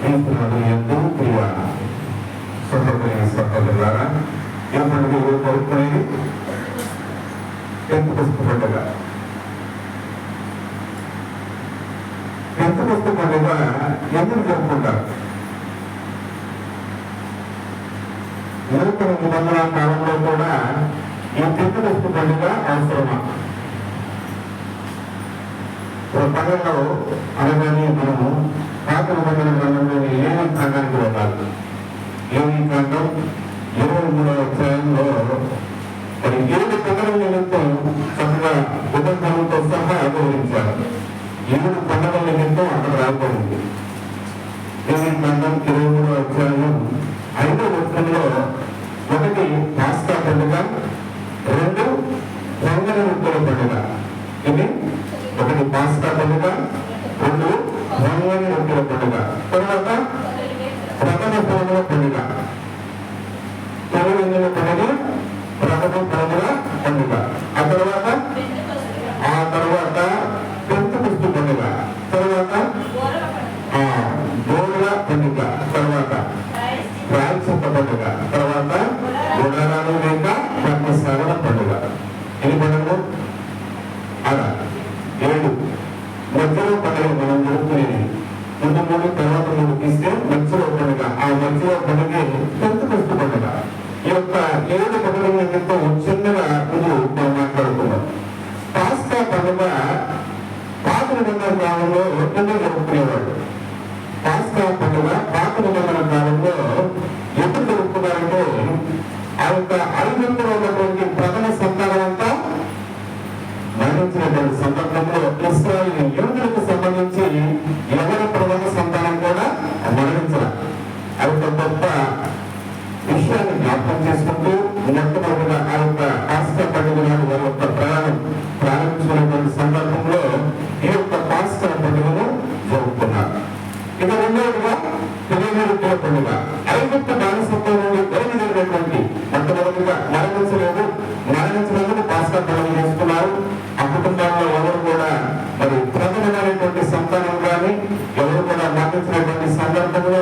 ఎంతో ప్రియ సహోదరి సహోదరులారా, ఈ పండుగ జరుపుకునేది పెంతెకొస్తు పండుగ. పెంతెకొస్తు పండుగ ఎందుకు జరుపుకుంటారు? నూతన నిబంధన కాలంలో కూడా ఈ పెంతెకొస్తు పండుగ అవసరమా? పండుగలో అనగానే మనము పాత నిబంధన గ్రంథంలోని లేవి కాండానికి వెళ్ళాలి. లేవి కాండం 23వ అధ్యాయంలో మరి 7 పండుగల నిమిత్తం చక్కగా ఉదంతంతో సహా వివరించారు. 7 పండుగల నిమిత్తం అక్కడ రాబడింది. లేవి కాండం 23వ అధ్యాయం 5వ వచనంలో 1 పాస్కా పండుగ, 2 పొంగని రొట్టెల పండుగ. ఇది 1 పాస్కా పండుగ, 2 పొంగని రొట్టెల పండుగ. తర్వాత ప్రథమ పౌరుల పండుగ, తొలి పండుగ, ప్రథమ పౌరుల పండుగ. ఆ తర్వాత పెంతెకొస్తు పండుగ, తర్వాత గోడల పండుగ, తర్వాత ప్రాయశ్చిత్త పండుగ, తర్వాత గుడారాలు లేక పద్మశాలల పండుగ. ఎన్ని పండుగలు? అలా 7. మధ్యలో పండుగ మనం జరుపుకునేది ముందు 3, తర్వాత 3 తీస్తే మధ్యలో పండుగ. ఆ మధ్యలో పండుగ పెంతెకొస్తు పండుగ. ఈ యొక్క 7 పండుగల నిమిత్తం చిన్నగా ముందు మనం మాట్లాడుకున్నాం. పాస్కా పండుగ పాత నిబంధన కాలంలో ఎందుకు జరుపుకునేవాళ్ళు? పాస్కా పండుగ పాత నిబంధన కాలంలో ఎప్పుడు జరుపుకున్నారంటే, ఆ యొక్క ఐగుప్తులో ఉన్నటువంటి ప్రథమ సంతానం అంతా మరణించినటువంటి సందర్భంలో ఇశ్రాయేలు యూదులకు సంబంధించి ఎవరి ప్రథమ సంతానం కూడా మరణించాలి. అది ఒక గొప్ప విషయాన్ని జ్ఞాపకం చేసుకుంటూ మొట్టమొదటిగా ఆ యొక్క పాస్కా పండుగ నాడు వారి యొక్క ప్రయాణం ప్రారంభించినటువంటి సందర్భంలో ఈ యొక్క పాస్కా పండుగను జరుపుకున్నారు. ఇక రెండవదిగా పొంగని రొట్టెల పండుగ. ఐగుప్తు బానిసత్వం నుండి బయలుదేరినటువంటి మొట్టమొదటిగా మరణించినందుకు పాస్కా పండుగ చేసుకున్నారు. ఆ కుటుంబాల్లో ఎవరు కూడా మరి ప్రథమమైనటువంటి సంతానం కానీ ఎవరు కూడా మరణించినటువంటి సందర్భంలో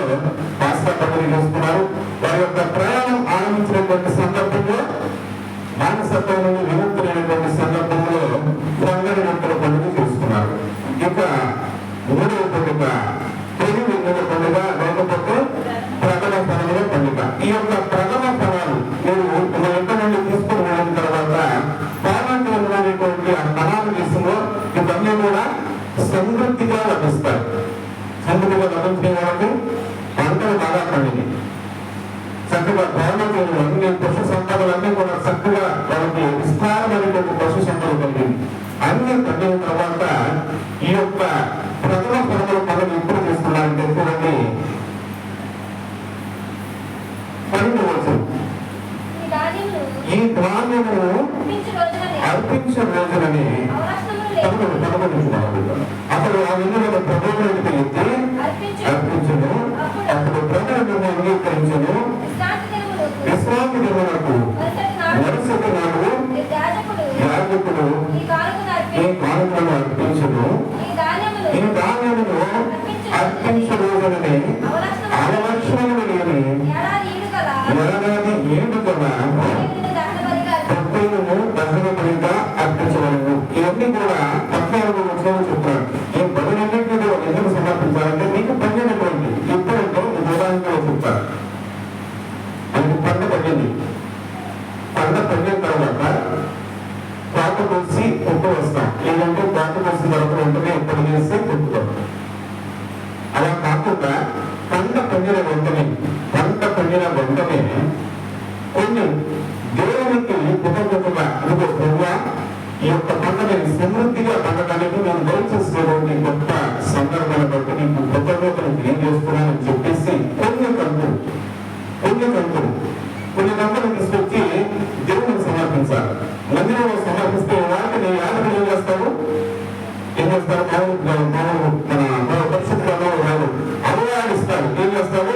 పాస్కా పండుగ చేసుకున్నారు. వారి యొక్క ప్రయాణం ఆరంభించినటువంటి సందర్భంలో బానిసత్వం నుండి విముక్తులైనటువంటి సందర్భంలో పొంగని రొట్టెల పండుగ చేసుకున్నారు. ఇక 3వ పండుగ తొలి వెన్నెల పండుగ, లేకపోతే ప్రథమ ఫలముల పండుగ. ఈ యొక్క ప్రథమ ఫలాలు మీరు మన ఇంటి నుండి తీసుకుని వెళ్ళిన తర్వాత పారాంతమైనటువంటి ఆ ఫలాలు దేశంలో ఇవన్నీ కూడా సమృద్ధిగా లభిస్తాయి. సమృద్ధిగా లభించిన వాళ్ళకి పంటలు బాగా పండింది, చక్కగా గవర్నమెంట్ అన్ని పశు సంపదలన్నీ కూడా చక్కగా వాళ్ళకి విస్తారమైనటువంటి పశు సంపద కలిగింది. అన్ని పండిన తర్వాత ఈ యొక్క ప్రథమ ఫలముల పండుగ ఎప్పుడు చేస్తున్నారంటే చూడండి, 12వ వచనం. ఈ ధాన్యమును అర్పించే రోజునని 11 అతడు ఆ విలువను ప్రభువునికి ఎత్తి అర్పించను. అప్పుడు ప్రజలను అంగీకరించను. విశ్రాంతి దినమునకు మరుసటి నాడు యాజకుడు ఈ కానుకలను అర్పించను. ఈ ధాన్యమును అర్పించే రోజునని అవలక్షణములు లేని ఏడాది 7 గల పొట్టేలును దహన బలిగా అర్పించవలెను. ఇవన్నీ కూడా 14వ వచనంలో చెప్తారు. ఈ బలులన్నింటినీ కూడా ఎందుకు సమర్పించాలంటే మీకు పండినటువంటి ఇప్పుడంటే ఉదాహరణలో చెప్తారు. అది పంట పండింది. పంట పండిన తర్వాత పాత కోసి పొట్టు వస్తాం, లేదంటే పాత కోసిన తర్వాత వెంటనే ఎప్పుడు చేస్తే పొట్టుతాం. అలా కాకుండా పంట పండిన వెంటనే కొన్ని దేవునికి కృతజ్ఞతగా ఇదిగో ప్రభువా, ఈ యొక్క పంటని సమృద్ధిగా పండటానికి నేను దయచేసినటువంటి గొప్ప సందర్భాన్ని బట్టి నీకు కృతజ్ఞతను తెలియజేస్తున్నానని చెప్పేసి కొన్ని కంతులు తీసుకొచ్చి దేవునికి సమర్పించాలి. మందిరంలో సమర్పిస్తే వాటిని యాజకులు ఏం చేస్తారు? మన పరిస్థితి అలవాడిస్తారు. ఏం చేస్తారు?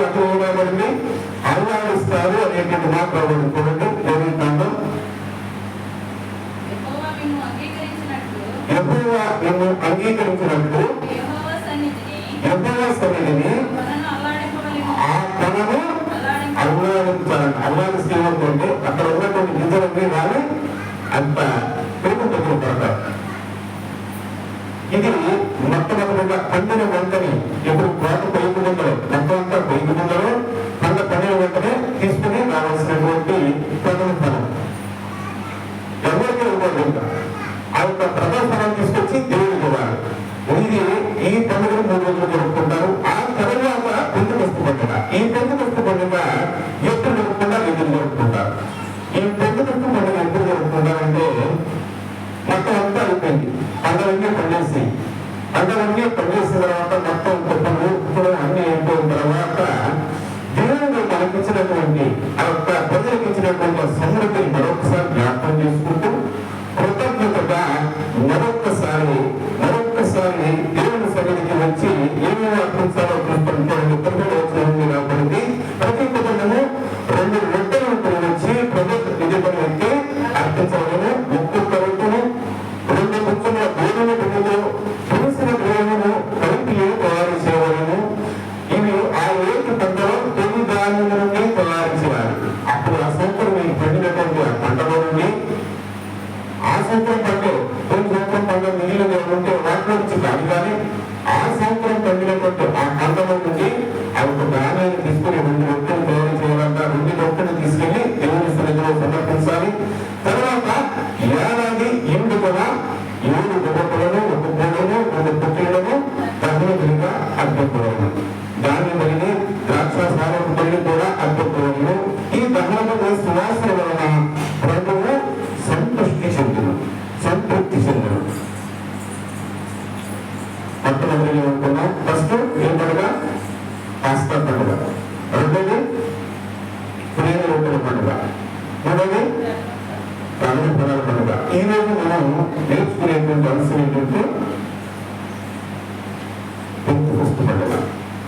అర్థమైంది, అలవాడిస్తారు అనేటువంటి మాట్లాడడం చూడండి. యెహోవా నిన్ను అంగీకరించినట్లు యెహోవా సన్నిధిని ఆ తనను అల్లాడించాలని. అల్లాడిస్తే ఏమవుతుంటే అక్కడ ఉన్నటువంటి గింజలన్నీ రాని అంత పెరుగు పడతారు. ఇది మొట్టమొదటిగా పండిన వెంటనే ఎప్పుడు కోట పొయ్యి ముందరో మొత్తం అంతా పొయ్యి ముందరో పంట పండిన వెంటనే తీసుకుని రావాల్సినటువంటి ప్రథమ ఫలం ఎవరికి ఇవ్వదు. ఇంకా ఆ యొక్క ప్రథమ ఫలం తీసుకొచ్చి దేవుడికి ఇవ్వాలి. ఇది ఈ పండుగ 3 రోజులు జరుపుకుంటారు. ఆ తర్వాత పెంతెకొస్తు పండుగ. ఈ పెంతెకొస్తు పండుగ ఎప్పుడు జరుపుకుంటారు? ఎదురు జరుపుకుంటారు. ఈ పెంతెకొస్తు పండుగ ఎప్పుడు జరుపుకుంటారంటే మొత్తం అంతా అయిపోయింది. పంటలన్నీ పండేసి తర్వాత మొత్తం కుప్పలు అన్ని అయిపోయిన తర్వాత దేవుడు మనకిచ్చినటువంటి ఆ యొక్క ప్రజలకు ఇచ్చినటువంటి సమృద్ధిని మరొకసారి జ్ఞాపకం చేసుకుంటూ కృతజ్ఞతగా మరొక్కసారి దేవుని సన్నిధికి వచ్చి ఏమేమి అర్పించాలో చూసుకుంటారని వచ్చిన రాబడింది. ప్రతి కుటుంబము 2 రొట్టెలను వచ్చి ప్రభుత్వ నిధిపడి అయితే అర్పించవలను. ఒక్కొక్క రొట్టెను 2 ముక్కల గోధుమ పిండితో పులిసిన గోధుమను కలిపి తయారు చేయవలను. ఇవి ఆ ఏటి పంటలో తొలి ధాన్యం నుండి తయారు చేయాలి. అప్పుడు ఆ సంవత్సరం మీకు పండినటువంటి ఆ పంటలో నుండి ఆ సంవత్సరం పండే కొన్ని సంవత్సరం పంట మిగిలిన ఉంటే వాటిలో నుంచి కాదు, కానీ ఆ సంవత్సరం పండినటువంటి ఆ పంటలో నుండి ఆ యొక్క ధాన్యాన్ని తీసుకుని 2 రొట్టెలు తయారు చేయాలంట. 2 రొట్టెలు తీసుకెళ్లి దేవుని సన్నిధిలో సమర్పించాలి. తర్వాత ఏడాది ఎండు కూడా 7 గొప్పలను 1 గోడను 2 పుట్టిలను దహన బలిగా అర్పించవలను. దాన్ని బలిని ద్రాక్షాసారం బలి కూడా అర్పించవలను. ఈ దహన బలి సువాసన వలన ప్రభువు సంతృప్తి చెందును. మొట్టమొదటి ఏమనుకున్నాం? ఫస్ట్ ఏం పండుగ? పాస్కా పండుగ. రెండోది పులిన రొట్టెల పండుగ. మూడోది ప్రాణ ఫలాల పండుగ. ఈ రోజు మనం నేర్చుకునేటువంటి అంశం ఏంటంటే పెంతెకొస్తు పండుగ.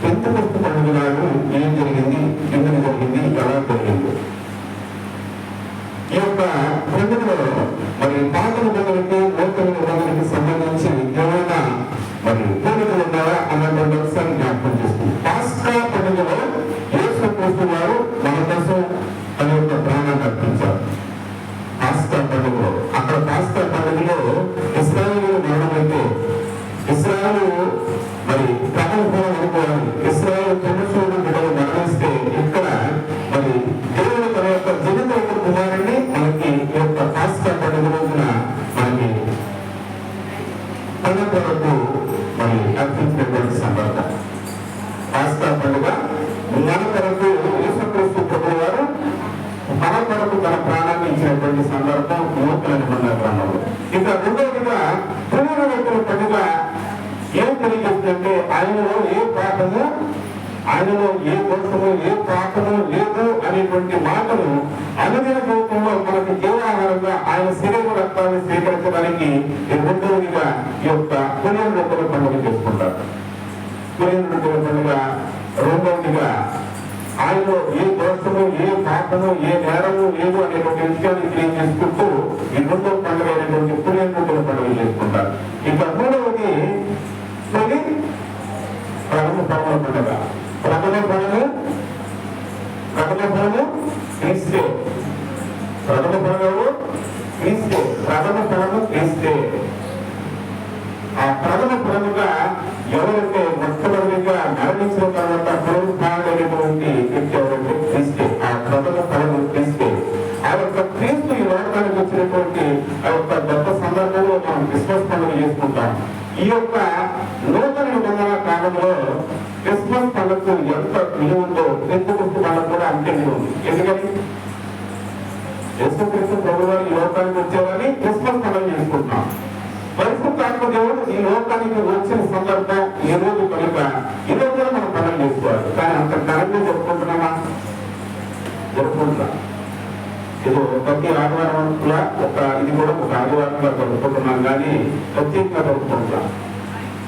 పెంతెకొస్తు పండుగ నాడు ఏం జరిగింది, ఎందుకు జరిగింది, ఎలా జరిగింది? ఈ యొక్క పండుగలో మరి పాత నిబంధనకి నూతన నిబంధనకి సంబంధించి ఏమైనా మరి పోలికలు ఉన్నారా అన్నటువంటి అంశాన్ని జ్ఞాపకం చేస్తుంది. పాస్కా పండుగలో యేసు క్రీస్తు వారు మన కోసం తన యొక్క ప్రాణాన్ని అర్పించారు. పాస్కా పండుగలో అక్కడ పాస్కా పండుగలో ఇశ్రాయేలు మరణమైతే ఇశ్రాయేలు మరి ప్రాణం అనుకోవాలి. ఇశ్రాయేలు చంద్రశూరుడు బిడ్డలు మరణిస్తే ఇక్కడ మరి దేవుడు తన యొక్క జనిత కుమారుని మనకి ఈ యొక్క పాస్కా పండుగ రోజున మనకి తన కొరకు మరి అర్పించినటువంటి సందర్భం. పాస్కా పండుగ మన కొరకు యేసుక్రీస్తు ప్రభువు వారు మన కొరకు తన ప్రాణాన్ని ఇచ్చినటువంటి సందర్భం నూతన నిబంధన గ్రంథంలో. ఇక రెండవదిగా పులిన రొట్టెల పండుగ ఏం తెలియజేస్తుందంటే ఆయనలో ఏ పాపము, ఆయనలో ఏ దోషము, ఏ పాపము లేదు అనేటువంటి మాటను అనుదిన రూపంలో మనకి జీవాహారంగా ఆయన శరీర రక్తాన్ని స్వీకరించడానికి రెండవదిగా ఈ యొక్క పులిన రొట్టెల పండుగ చేసుకుంటారు. పులిన రొట్టెల పండుగ రెండవదిగా ఆయనలో ఏ దోషము, ఏ పాపము, ఏ నేరము లేదు అనేటువంటి విషయాన్ని తెలియజేసుకుంటూ ఈ రెండవ పండుగ అయినటువంటి పులిన రొట్టెల పండుగ చేసుకుంటారు. ఇక మూడవది ప్రథమ ఫలముల పండుగ. ప్రథమ ఫలము క్రీస్తే. ప్రథమ ఫలము క్రీస్తే. ప్రథమ ఫలము క్రీస్తే. ఆ ప్రథమ ఫలముగా ఎవరైతే మొట్టమొదటిగా మరణించిన తర్వాత పునరుద్ధారణమైనటువంటి వ్యక్తి ఎవరైతే క్రీస్తే. ఆ ప్రథమ ఫలము క్రీస్తే. ఆ యొక్క క్రీస్తు ఈ లోకానికి వచ్చినటువంటి ఆ యొక్క గొప్ప సందర్భంలో మనం క్రిస్మస్ పండుగ చేసుకుంటాం. ఈ యొక్క నూతన నిబంధన కాలంలో క్రిస్మస్ పండుగకు ఎంత విలువ ఉందో పెంతెకొస్తు పండుగ కూడా అంతే విలువ ఉంది. ఎందుకని యేసుక్రీస్తు ప్రభువు వారు ఈ లోకానికి వచ్చేవారని క్రిస్మస్ పండుగ చేసుకుంటున్నాం. పరిశుద్ధాత్మ దేవుడు ఈ లోకానికి వచ్చిన సందర్భం ఈ రోజు కనుక ఈ రోజు కూడా మనం పండుగ చేసుకోవాలి. కానీ అంత ఘనంగా జరుపుకుంటున్నామా? జరుపుకుంటున్నాం. ఇది ప్రతి ఆదివారం ఇది కూడా ఒక ఆదివారంగా జరుపుకుంటున్నాం, కానీ ప్రత్యేకంగా జరుపుకుంటున్నాం.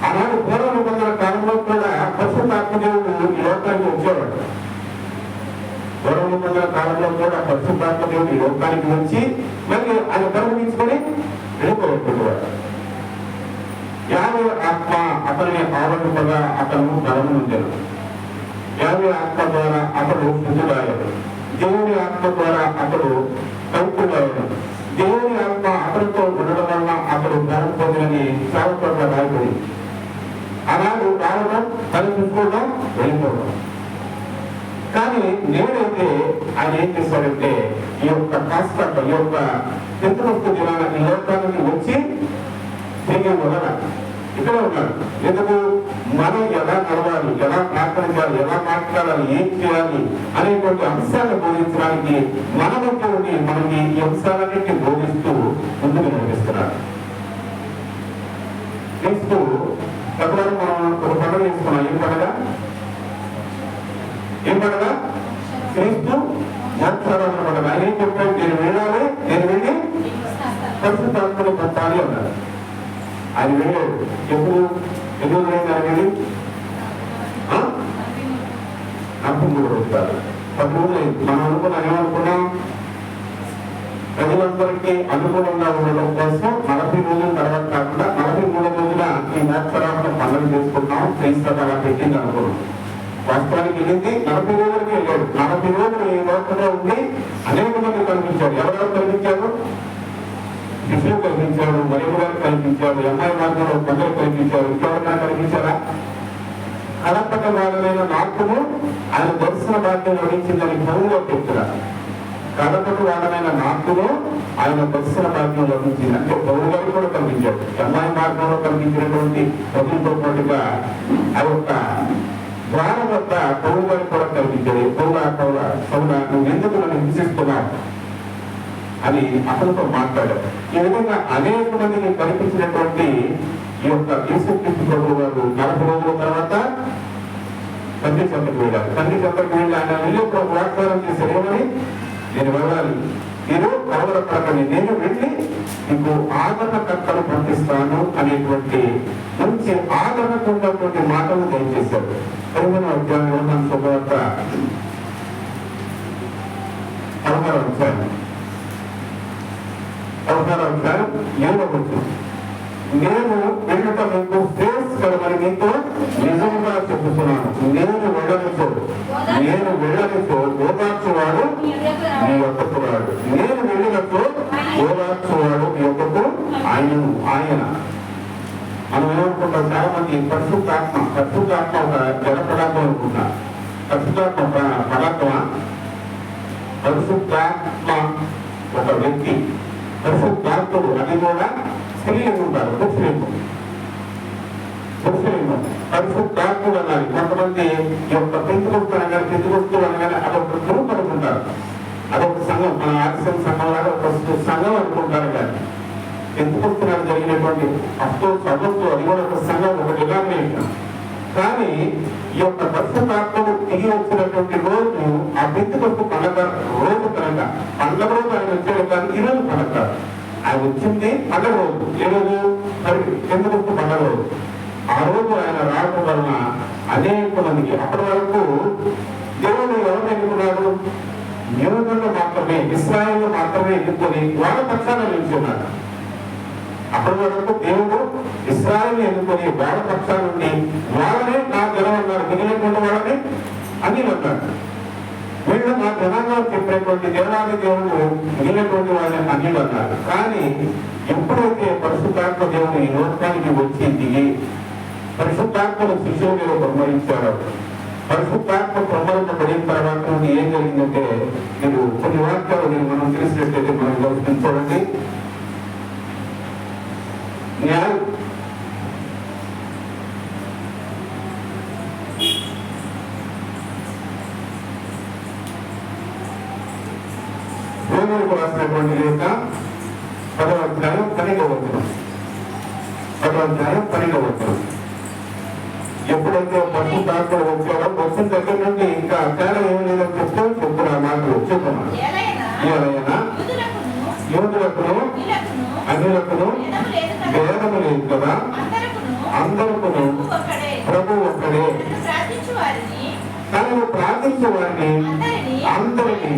ఆనాడు పూర్వ నిబంధన కాలంలో కూడా పరిశుద్ధాత్మదేవుడు ఈ లోకానికి వచ్చేవాడు. పూర్వ నిబంధన కాలంలో కూడా పరిశుద్ధాత్మదేవుడు ఈ లోకానికి వచ్చి మరి ఆయన కరుణించుకొని వెళ్ళిపోయేవాడు. యాభై ఆత్మ అతని ఆవరింపగా అతను బలము ఉండెను. దేవుని ఆత్మ ద్వారా అతడు శుద్ధుడాయను. దేవుని ఆత్మ ద్వారా అతడు పవిత్రుడాయను. దేవుని ఆత్మ అతనితో ఉండడం వలన అతడు బలం పొందినని సేవకులుగా రాయబడి అలాగే రావడం కనిపించుకోవడం వెళ్ళిపోవడం. కానీ నేనైతే ఆయన ఏం చేశాడంటే ఈ యొక్క కాస్త ఈ యొక్క పెంతుకొస్తు దినాన ఈ లోకానికి వచ్చి తిరిగి వదల ఇక్కడ ఉన్నాడు. ఎందుకు మనం ఎలా నడవాలి, ఎలా ప్రార్థన చేయాలి, ఎలా మాట్లాడాలి, ఏం చేయాలి అనేటువంటి అంశాలను బోధించడానికి మన మధ్య ఉండి మనకి ఈ అంశాలన్నింటినీ బోధిస్తూ ముందుకు నడిపిస్తున్నాడు. క్రీస్తు ఎప్పుడైనా మనం ఒక పండుగ చేసుకున్నాం. ఏం పండుగ? క్రీస్తు మోక్షారోహణ పండుగ. ఆయన ఏం చెప్పాడు? నేను వెళ్ళాలి, నేను వెళ్ళి పరిశుద్ధాత్మను పొందాలి అన్నాడు. ఆయన వెళ్ళాడు. ఎప్పుడు వెళ్ళి ఆయన వెళ్ళి 43 రోజులు 10 రోజులు మనం అనుకున్నాం. ఏమనుకున్నాం? ప్రజలందరికీ అనుకూలంగా ఉండడం కోసం 40 రోజుల తర్వాత కాకుండా 43 రోజుల ఈ మోక్షారోహణ పండుగ చేసుకున్నాం. క్రీస్తు అలా పెట్టింది అనుకున్నాం. వాస్తవానికి వెళ్ళింది 40 రోజులకి వెళ్ళాడు. 40 రోజులు ఈ లోకంలో ఉండి అనేక మంది కనిపించాడు. ఎవరెవరు కనిపించారు? శిశువు కనిపించాడు, మరియు గారు కనిపించాడు, అమ్మాయి మార్గంలో కొందరు కనిపించారు. ఇంకెవరైనా కనిపించారా? కలపక వాడమైన నాకును ఆయన దర్శన భాగ్యం లభించిందని పౌరులో చెప్తున్నారు. కలపక వాడమైన నాకును ఆయన దర్శన భాగ్యం లభించింది అంటే పౌరు గారు కూడా కనిపించాడు. అమ్మాయి మార్గంలో కనిపించినటువంటి ప్రభుత్వంతో పాటుగా ఆ యొక్క ద్వారం వద్ద పౌరు గారు కూడా కనిపించాడు. పౌర నువ్వు ఎందుకు నన్ను హింసిస్తున్నావు అని అతనితో మాట్లాడారు. ఈ విధంగా అనేక మందిని కనిపించినటువంటి ఈ యొక్క యేసుక్రీస్తు ప్రభువు వారు 40 రోజుల తర్వాత తండ్రి చెంతకు వెళ్ళారు. తండ్రి చెంతకు వెళ్ళి ఆయన వెళ్ళి వాగ్దానం చేశారు. ఏమని? నేను వెళ్ళాలి, మీరు కలవరపడకండి, నేను వెళ్ళి మీకు ఆదరణకర్తను పంపిస్తాను అనేటువంటి మంచి ఆదరణకు ఉన్నటువంటి మాటలు దయచేశారు. 8వ అధ్యాయంలో శుభవార్త 16వ అధ్యాయం 7వ వచనం. నేను వెళ్ళట మీకు శ్రేయస్కరమని మీతో నిజంగా చెబుతున్నాను. నేను వెళ్ళనితో ఓదార్చువాడు మీ యొక్కకు రాడు. నేను వెళ్ళినతో ఓదార్చువాడు మీ యొక్కకు ఆయన. మనం ఏమనుకుంటాం? చాలా మంది పరిశుద్ధాత్మ ఒక జడ పదార్థం అనుకుంటారు. పరిశుద్ధాత్మ పదార్థమా? పరిశుద్ధాత్మ ఒక వ్యక్తి. పరిశుద్ధాత్ముడు అది కూడా స్త్రీలింగం ఉంటారు. పురుషలింగం పరిశుద్ధాత్ముడు అన్నారు. కొంతమంది ఈ యొక్క పెంచుకొస్తూ అనగానే అదొక గ్రూప్ అనుకుంటారు. అదొక సంఘం, మన ఆర్ఎస్ఎం సంఘం లాగా ఒక సంఘం అనుకుంటారు. కానీ పెంచుకొస్తున్నారు జరిగినటువంటి సభతో అది కూడా ఒక సంఘం, ఒక డినామినేషన్. కానీ ఈ యొక్క పరిశుద్ధాత్మను దిగి వచ్చినటువంటి రోజు ఆ పెంచుకొస్తూ పండగ రోజు కనుక పండగ రోజు ఆయన వచ్చాడు. కానీ ఈ రోజు పండగ ఆయన వచ్చింది పండగ రోజు. ఏ రోజు? పెంచుకొస్తూ పండగ రోజు. ఆ రోజు ఆయన రావడం వలన అనేక మందికి అప్పటి వరకు దేవుడు ఎవరు ఎన్నుకున్నాడు? యూదులను మాత్రమే, ఇశ్రాయేలు మాత్రమే ఎన్నుకొని వాళ్ళ పక్షాన నిలిచున్నారు. అప్పటి వరకు దేవుడు ఇశ్రాయేలు ఎన్నుకొని వాళ్ళ పక్షాల నుండి వాళ్ళనే నా జనం అన్నారు. మిగిలినటువంటి వాళ్ళని అన్ని అన్నారు. వీళ్ళు నా జనంగా చెప్పినటువంటి దేవాది దేవుడు మిగిలినటువంటి వాళ్ళని అన్ని అన్నారు. కానీ ఎప్పుడైతే పరిశుద్ధాత్మ దేవుడు ఈ లోకానికి వచ్చి దిగి పరిశుద్ధాత్మను శిశువులు బ్రహ్మరించారు, పరిశుద్ధాత్మ బ్రహ్మరింపబడిన తర్వాత నుండి ఏం జరిగిందంటే, మీరు కొన్ని వాక్యాలు మనం తెలిసినట్లయితే మనం చూడండి. రోమీయులకు రాసినటువంటి లేఖ 10వ అధ్యాయం 12వ వచనం. 10వ అధ్యాయం 12వ వచనం. ఎప్పుడైతే పరిశుద్ధాత్మ వచ్చాడో వచ్చిన దగ్గర నుండి ఇంకా తేడా ఏమి లేదని చెప్తున్న మాటలు చెప్తున్నాను. యూదులకును అన్యులకును భేదము లేదు కదా, అందరికును ప్రభు ఒక్కడే, తనను ప్రార్థించే వారిని అందరినీ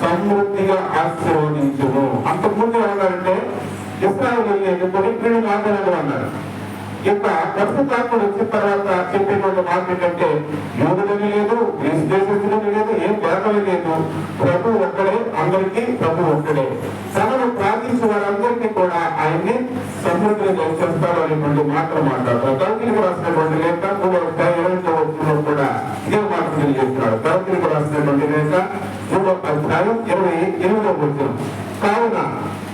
సమృద్ధిగా ఆశీర్వదించును. అంతకుముందు ఏమన్నారంటే ఇశ్రాయేలు ఎన్నుకొని వీళ్ళు నాటనాలు అన్నారు. ఇక పరిశుద్ధాత్ముడు వచ్చిన తర్వాత చెప్పేటువంటి మాట ఏంటంటే యూదులని లేదు, గ్రీసు దేశస్తులని లేదు, ఏం భేదమే లేదు, ప్రభు ఒక్కడే, అందరికీ ప్రభు ఒక్కడే. తనను ప్రార్థించిన వారందరికీ కూడా ఆయన్ని సమృద్ధిని దయచేస్తాడు అనేటువంటి మాటలు మాట్లాడతారు. తరగతికి రాసినటువంటి లేఖ 3:28 కూడా ఇదే మాట తెలియజేస్తున్నాడు. తరగతికి రాసినటువంటి లేఖ 3:28. కావున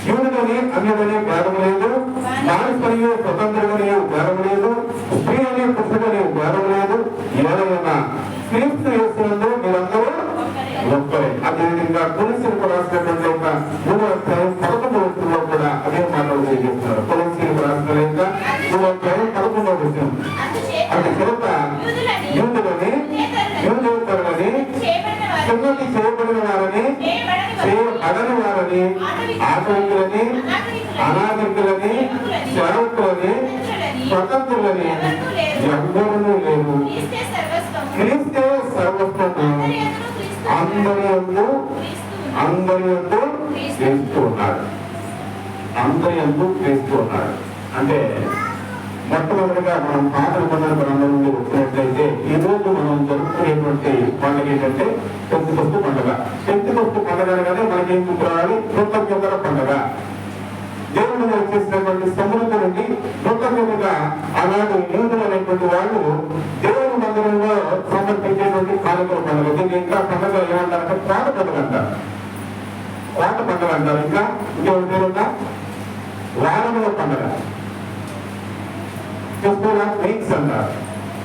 యూదులని అన్యులని భేదం లేదు, మానవుని స్వతంత్రులని భేదం లేదు, స్త్రీ అని పురుషులని భేదం లేదు, ఏదైనా క్రీస్తు యేసునందు మీరందరూ ఒక్కరే. అదేవిధంగా కొలస్సీలకు రాసినటువంటి 3:11 కూడా అదే మాటలు తెలియజేస్తున్నారు. కొలస్సీలకు రాసిన లేక 3:11. అందుచేత యూదులని యూదేతరులని సున్నతి చేయబడిన వారని చేయబడని వారని ఆటవికులని అనాగరికులని సేవకులని స్వతంత్రులని ఎవ్వరూ లేరు. క్రీస్తే సర్వస్వము, అందరి యందు క్రీస్తు ఉన్నాడు. అందరి యందు క్రీస్తు ఉన్నాడు. అంటే మొట్టమొదటిగా మనం పాత నిబంధన గ్రంథం నుండి వచ్చినట్లయితే ఈ రోజు మనం జరుపుకునేటువంటి పండుగ ఏంటంటే పెంతెకొస్తు పండుగ. పెంతెకొస్తు పండుగ అనగానే మనకి ఏం గుర్తురావాలి? కృతజ్ఞతల పండుగ. దేవుడు చేసినటువంటి సమృద్ధి నుండి కృతజ్ఞతగా ఆనాడు యూదులు అనేటువంటి వాళ్ళు దేవుని మందిరంలో సమర్పించేటువంటి కానుకల పండుగ. దీన్ని ఇంకా పండుగ ఏమంటారంటే కోట పండుగ అంటారు. కోట పండుగ అంటారు. ఇంకా ఇంకేమైనా పేరుందా? వారముల పండుగ, వీక్స్ అంటారు.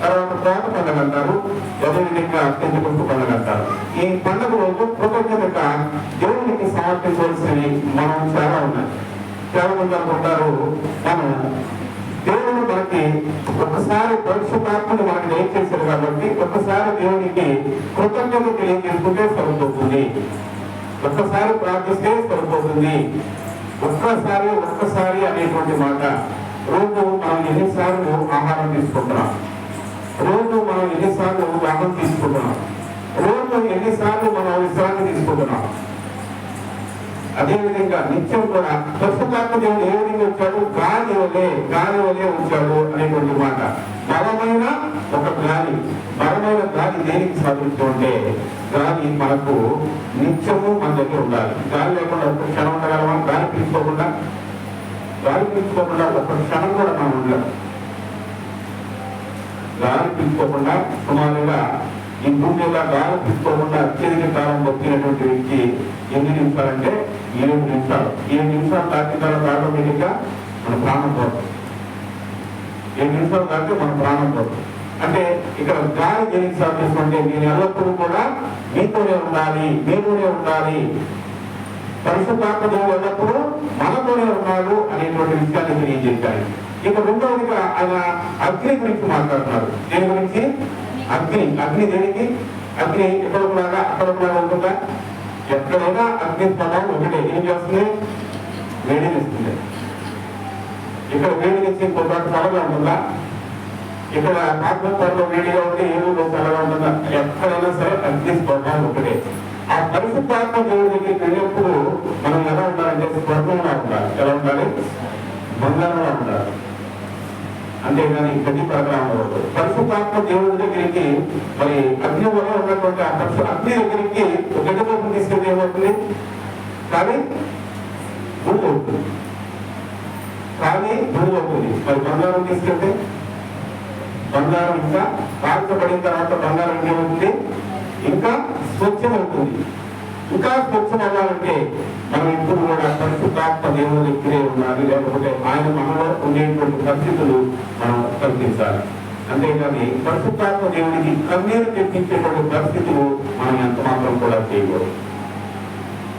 తర్వాత కోట పండుగ అంటారు. అదేవిధంగా పెంతెకొస్తు పండుగ అంటారు. ఈ పండుగ రోజు కృతజ్ఞతగా దేవునికి సమర్పించవలసినవి మనం చాలా ఉన్నాయి. చాలా మంది అనుకుంటారు మనం దేవుడు మనకి ఒకసారి పరిశుద్ధాత్మని మనకి దయచేశారు కాబట్టి ఒక్కసారి దేవునికి కృతజ్ఞత తెలియజేసుకుంటే సరిపోతుంది, ఒక్కసారి ప్రార్థిస్తే సరిపోతుంది. ఒక్కసారి అనేటువంటి మాట. రోజు మనం ఎన్నిసార్లు ఆహారం తీసుకుంటున్నాం, రోజు మనం ఎన్నిసార్లు దాహం తీసుకుంటున్నాం, రోజు ఎన్నిసార్లు మనం విశ్రాంతి తీసుకుంటున్నాం. అదేవిధంగా నిత్యం కూడా పరిశుద్ధాత్మ దేవుడు ఏ విధంగా వచ్చాడు? గాలి వలే వచ్చాడు అనేటువంటి మాట. బలమైన గాలి దేనికి సాధించు అంటే గాలి మనకు నిత్యము మన దగ్గర ఉండాలి. గాలి లేకుండా ఒక క్షణం ఉండగలమా? గాలి పీల్చుకోకుండా ఒక క్షణం కూడా మనం ఉండలేము. గాలి పీల్చుకోకుండా సుమారుగా ఈ భూమి మీద గాలి పీల్చుకోకుండా అత్యధిక కాలం బతికినటువంటి వ్యక్తి ఎన్ని నిమిషాలంటే 7 నిమిషాలు. 7 నిమిషాలు దాటిన తర్వాత ఆటోమేటిక్ గా మన ప్రాణం పోతుంది. 7 నిమిషాలు దాటితే మన ప్రాణం పోతుంది. అంటే ఇక్కడ గాలి దేనికి సాధిస్తుంటే నేను ఎల్లప్పుడూ కూడా మీతోనే ఉండాలి, పరిశుద్ధాత్మ దేవుడు ఎల్లప్పుడూ మనతోనే ఉన్నాడు అనేటువంటి విషయాన్ని తెలియజేశారు. ఇక రెండవదిగా ఆయన అగ్ని గురించి మాట్లాడుతున్నారు. దేని గురించి? అగ్ని దేనికి? అగ్ని ఎక్కడ అక్కడ ఉంటుందా? ఎక్కడైనా అగ్ని స్వభావం ఒకటే. ఏం చేస్తుంది? వేడినిస్తుంది. ఇక్కడ వేడినిచ్చి ఇంకొక చల్లగా ఉంటుందా? ఇక్కడ పాత్రలో వేడిగా ఉంటే ఏదో చల్లగా ఉంటుందా? ఎక్కడైనా సరే అగ్ని స్వభావం ఒకటే. ఆ పరిశుద్ధాత్మ దేవుడి దగ్గరికి వెళ్ళినప్పుడు మనం ఎలా ఉండాలంటే స్వర్గంగా ఉండాలి. ఎలా ఉండాలి? బంగారంగా ఉండాలి. అంతేగాని గడ్డి పరకలా ఉండకూడదు. పరిశుద్ధాత్మ దేవుడి దగ్గరికి మరి అగ్ని వల్ల ఉన్నటువంటి ఆ అగ్ని దగ్గరికి గడ్డి పరకం తీసుకెళ్తే ఏమవుతుంది? కానీ బూడిదవుతుంది. మరి బంగారం తీసుకెళ్తే బంగారం ఇంకా కాల్చబడిన తర్వాత బంగారం ఏమవుతుంది? ఇంకా స్వచ్ఛమవుతుంది. ఇంకా స్వచ్ఛం అవ్వాలంటే మనం ఇప్పుడు కూడా పరిశుద్ధాత్మ దేవుని దగ్గరే ఉండాలి. లేకపోతే ఆయన మనలో ఉండేటువంటి పరిస్థితులు మనం కల్పించాలి. అంతేగాని పరిశుద్ధాత్మ దేవునికి కన్నీరు తెప్పించేటువంటి పరిస్థితులు మనం ఎంత మాత్రం కూడా చేయకూడదు.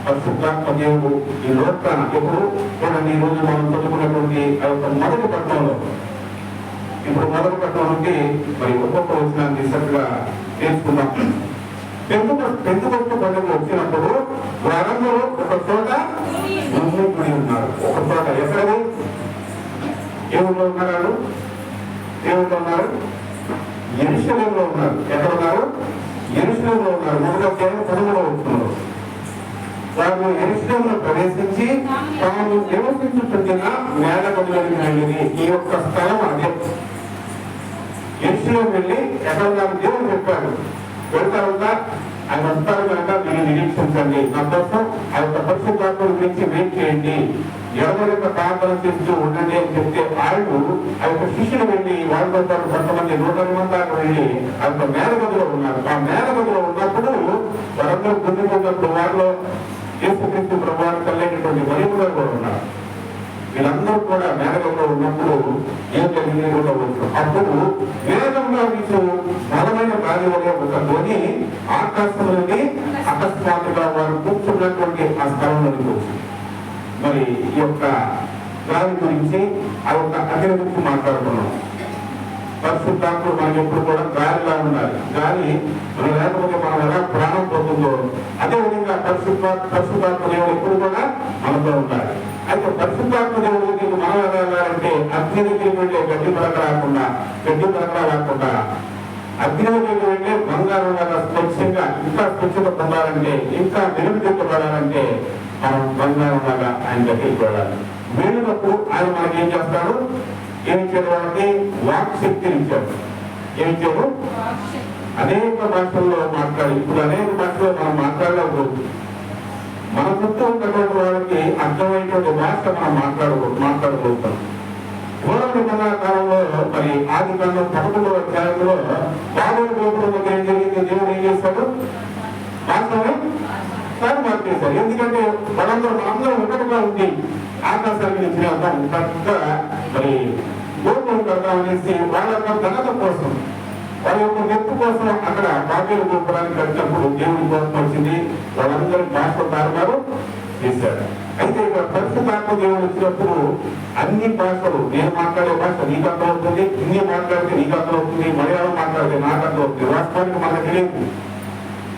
పరిశుద్ధాత్మ దేవుడు ఈ లోకాన ఎప్పుడు చూడండి. ఈ రోజు మనం చదువుకున్నటువంటి మొదటి పట్టణంలో ఇప్పుడు మొదటి పట్టణం నుండి మరి ఒక్కొక్క వచనాన్ని చక్కగా నేర్చుకున్నాం. పెంతుకొస్తు పండుగ వచ్చినప్పుడు వారందరూ ఒక చోట గుడి ఉన్నారు. ఒక చోట ఎక్కడది? దేవుళ్ళు ఉన్నారు. యెరూషలేములో ఉన్నారు. ఎక్కడ ఉన్నారు? యెరూషలేములో ఉన్నారు. 3:13 వస్తున్నారు. వారు యెరూషలేములో ప్రవేశించి తాము నివసించుతున్న మేడ గదులకి వెళ్ళింది. ఈ యొక్క స్థలం అదే యెరూషలేము వెళ్ళి ఎక్కడ దేవుడు చెప్పాడు, వెళ్తారంట ఆయన వస్తారు కనుక మీరు నిరీక్షించండి, నా కోసం ఆ యొక్క పరిశుద్ధాత్మ గురించి వెయిట్ చేయండి, ఎవరి యొక్క ప్రార్థన చేస్తూ ఉండండి అని చెప్తే వాళ్ళు ఆ యొక్క శిష్యులు వెళ్ళి వాళ్ళతో పాటు కొంతమంది 100 మంది దాకా వెళ్ళి ఆ యొక్క మేనగదిలో ఉన్నారు. ఆ మేనగదిలో ఉన్నప్పుడు వారందరూ గుండెకున్నప్పుడు వారిలో యేసుక్రీస్తు ప్రభువారు కలిగినటువంటి మహిమలో కూడా ఉన్నారు. వీళ్ళందరూ కూడా మేనగదిలో ఉన్నప్పుడు ఏం జరిగింది కూడా వచ్చు. అప్పుడు వేగంగా వీసు బలమైన గాలి వలె ఒక ధ్వని ఆకాశం నుండి అకస్మాత్తుగా వారు కూర్చున్నటువంటి ఆ స్థలంలోకి వచ్చింది. మరి ఈ యొక్క గాలి గురించి ఆ యొక్క అగ్ని గురించి మాట్లాడుకున్నాం. పరిశుద్ధాత్మ మనకి ఎప్పుడు కూడా గాలిలా ఉండాలి. గాలి మనం లేకపోతే మనం ఎలా ప్రాణం పోతుందో అదేవిధంగా పరిశుద్ధాత్మ దేవుడు ఎప్పుడు కూడా మనతో ఉండాలి. అయితే పరిశుద్ధాత్మ దేవుడి దగ్గరికి మనం ఎలా వెళ్ళాలంటే అగ్ని దగ్గరికి వెళ్ళే గడ్డి పరక రాకుండా అగ్ని దగ్గరికి వెళ్ళే బంగారం లాగా స్వచ్ఛంగా ఇంకా స్వచ్ఛత పొందాలంటే, ఇంకా మెరుగుదిద్దబడాలంటే మనం బంగారం లాగా ఆయన దగ్గరికి వెళ్ళాలి. వెళ్ళినప్పుడు ఆయన మనకి ఏం చేస్తాడు, ఏమి ఇచ్చాడు, వాళ్ళకి వాక్ శక్తిని ఇచ్చాడు. ఏమి ఇచ్చాడు, అనేక భాషల్లో మాట్లాడి, ఇప్పుడు అనేక భాషలో మనం మాట్లాడలేకపోతుంది. మన చుట్టూ ఉన్నటువంటి వాళ్ళకి అర్థమైనటువంటి భాష మనం మాట్లాడబోతాం. పూర్వ నిబంధన కాలంలో మరి ఆది కాలంలో 11వ అధ్యాయంలో బాబుల గోపురం దగ్గర ఏం జరిగింది, దేవుడు ఏం చేస్తాడు, భాషని మార్చేశారు. ఎందుకంటే మనందరూ ఒకటిగా ఉంది ఆకాశానికి ఇచ్చిన పెద్ద మరి గోపురం కడతామనేసి వాళ్ళ యొక్క ఘనత కోసం, వాళ్ళ యొక్క నెప్పు కోసం అక్కడ బాబేలు గోపురాన్ని కట్టినప్పుడు దేవుడి కోసం వచ్చింది. వాళ్ళందరూ భాష తారుమారు చేశారు. అయితే ఇక్కడ పరిశుద్ధాత్మ దేవుడు వచ్చినప్పుడు అన్ని భాషలు, నేను మాట్లాడే భాష నీకు అర్థం అవుతుంది, హిందీ మాట్లాడితే నీకు అర్థం అవుతుంది, మలయాళం మాట్లాడితే నాకు అర్థం అవుతుంది. వాస్తవానికి మనకు తెలియదు.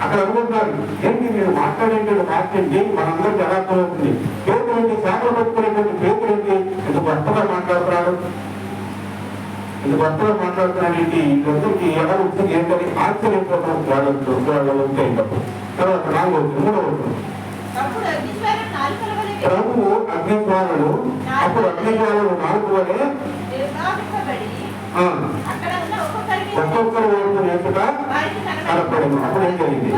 అక్కడ అనుకుంటున్నారు, ఏంటి మీరు మాట్లాడేటువంటి భాష ఏంటి, మనందరికీ ఎలా అర్థం అవుతుంది, పేరు ఏంటి, చేపలు పట్టుకునేటువంటి పేరు ఏంటి, ఇంత గొప్పగా మాట్లాడుతున్నాడు, ఏంటి, వీళ్ళందరికీ ఎలా వచ్చింది ఏంటని ఆశ్చర్యపోవడం వాళ్ళ ఉంటే తర్వాత 4వ ప్రభువు అగ్నిజ్వాలలు, అప్పుడు అగ్నిజ్వాలలు 4 వలె ఒక్కొక్కరు వైపు నేర్చుగా కనపడము. అప్పుడు ఏం జరిగింది,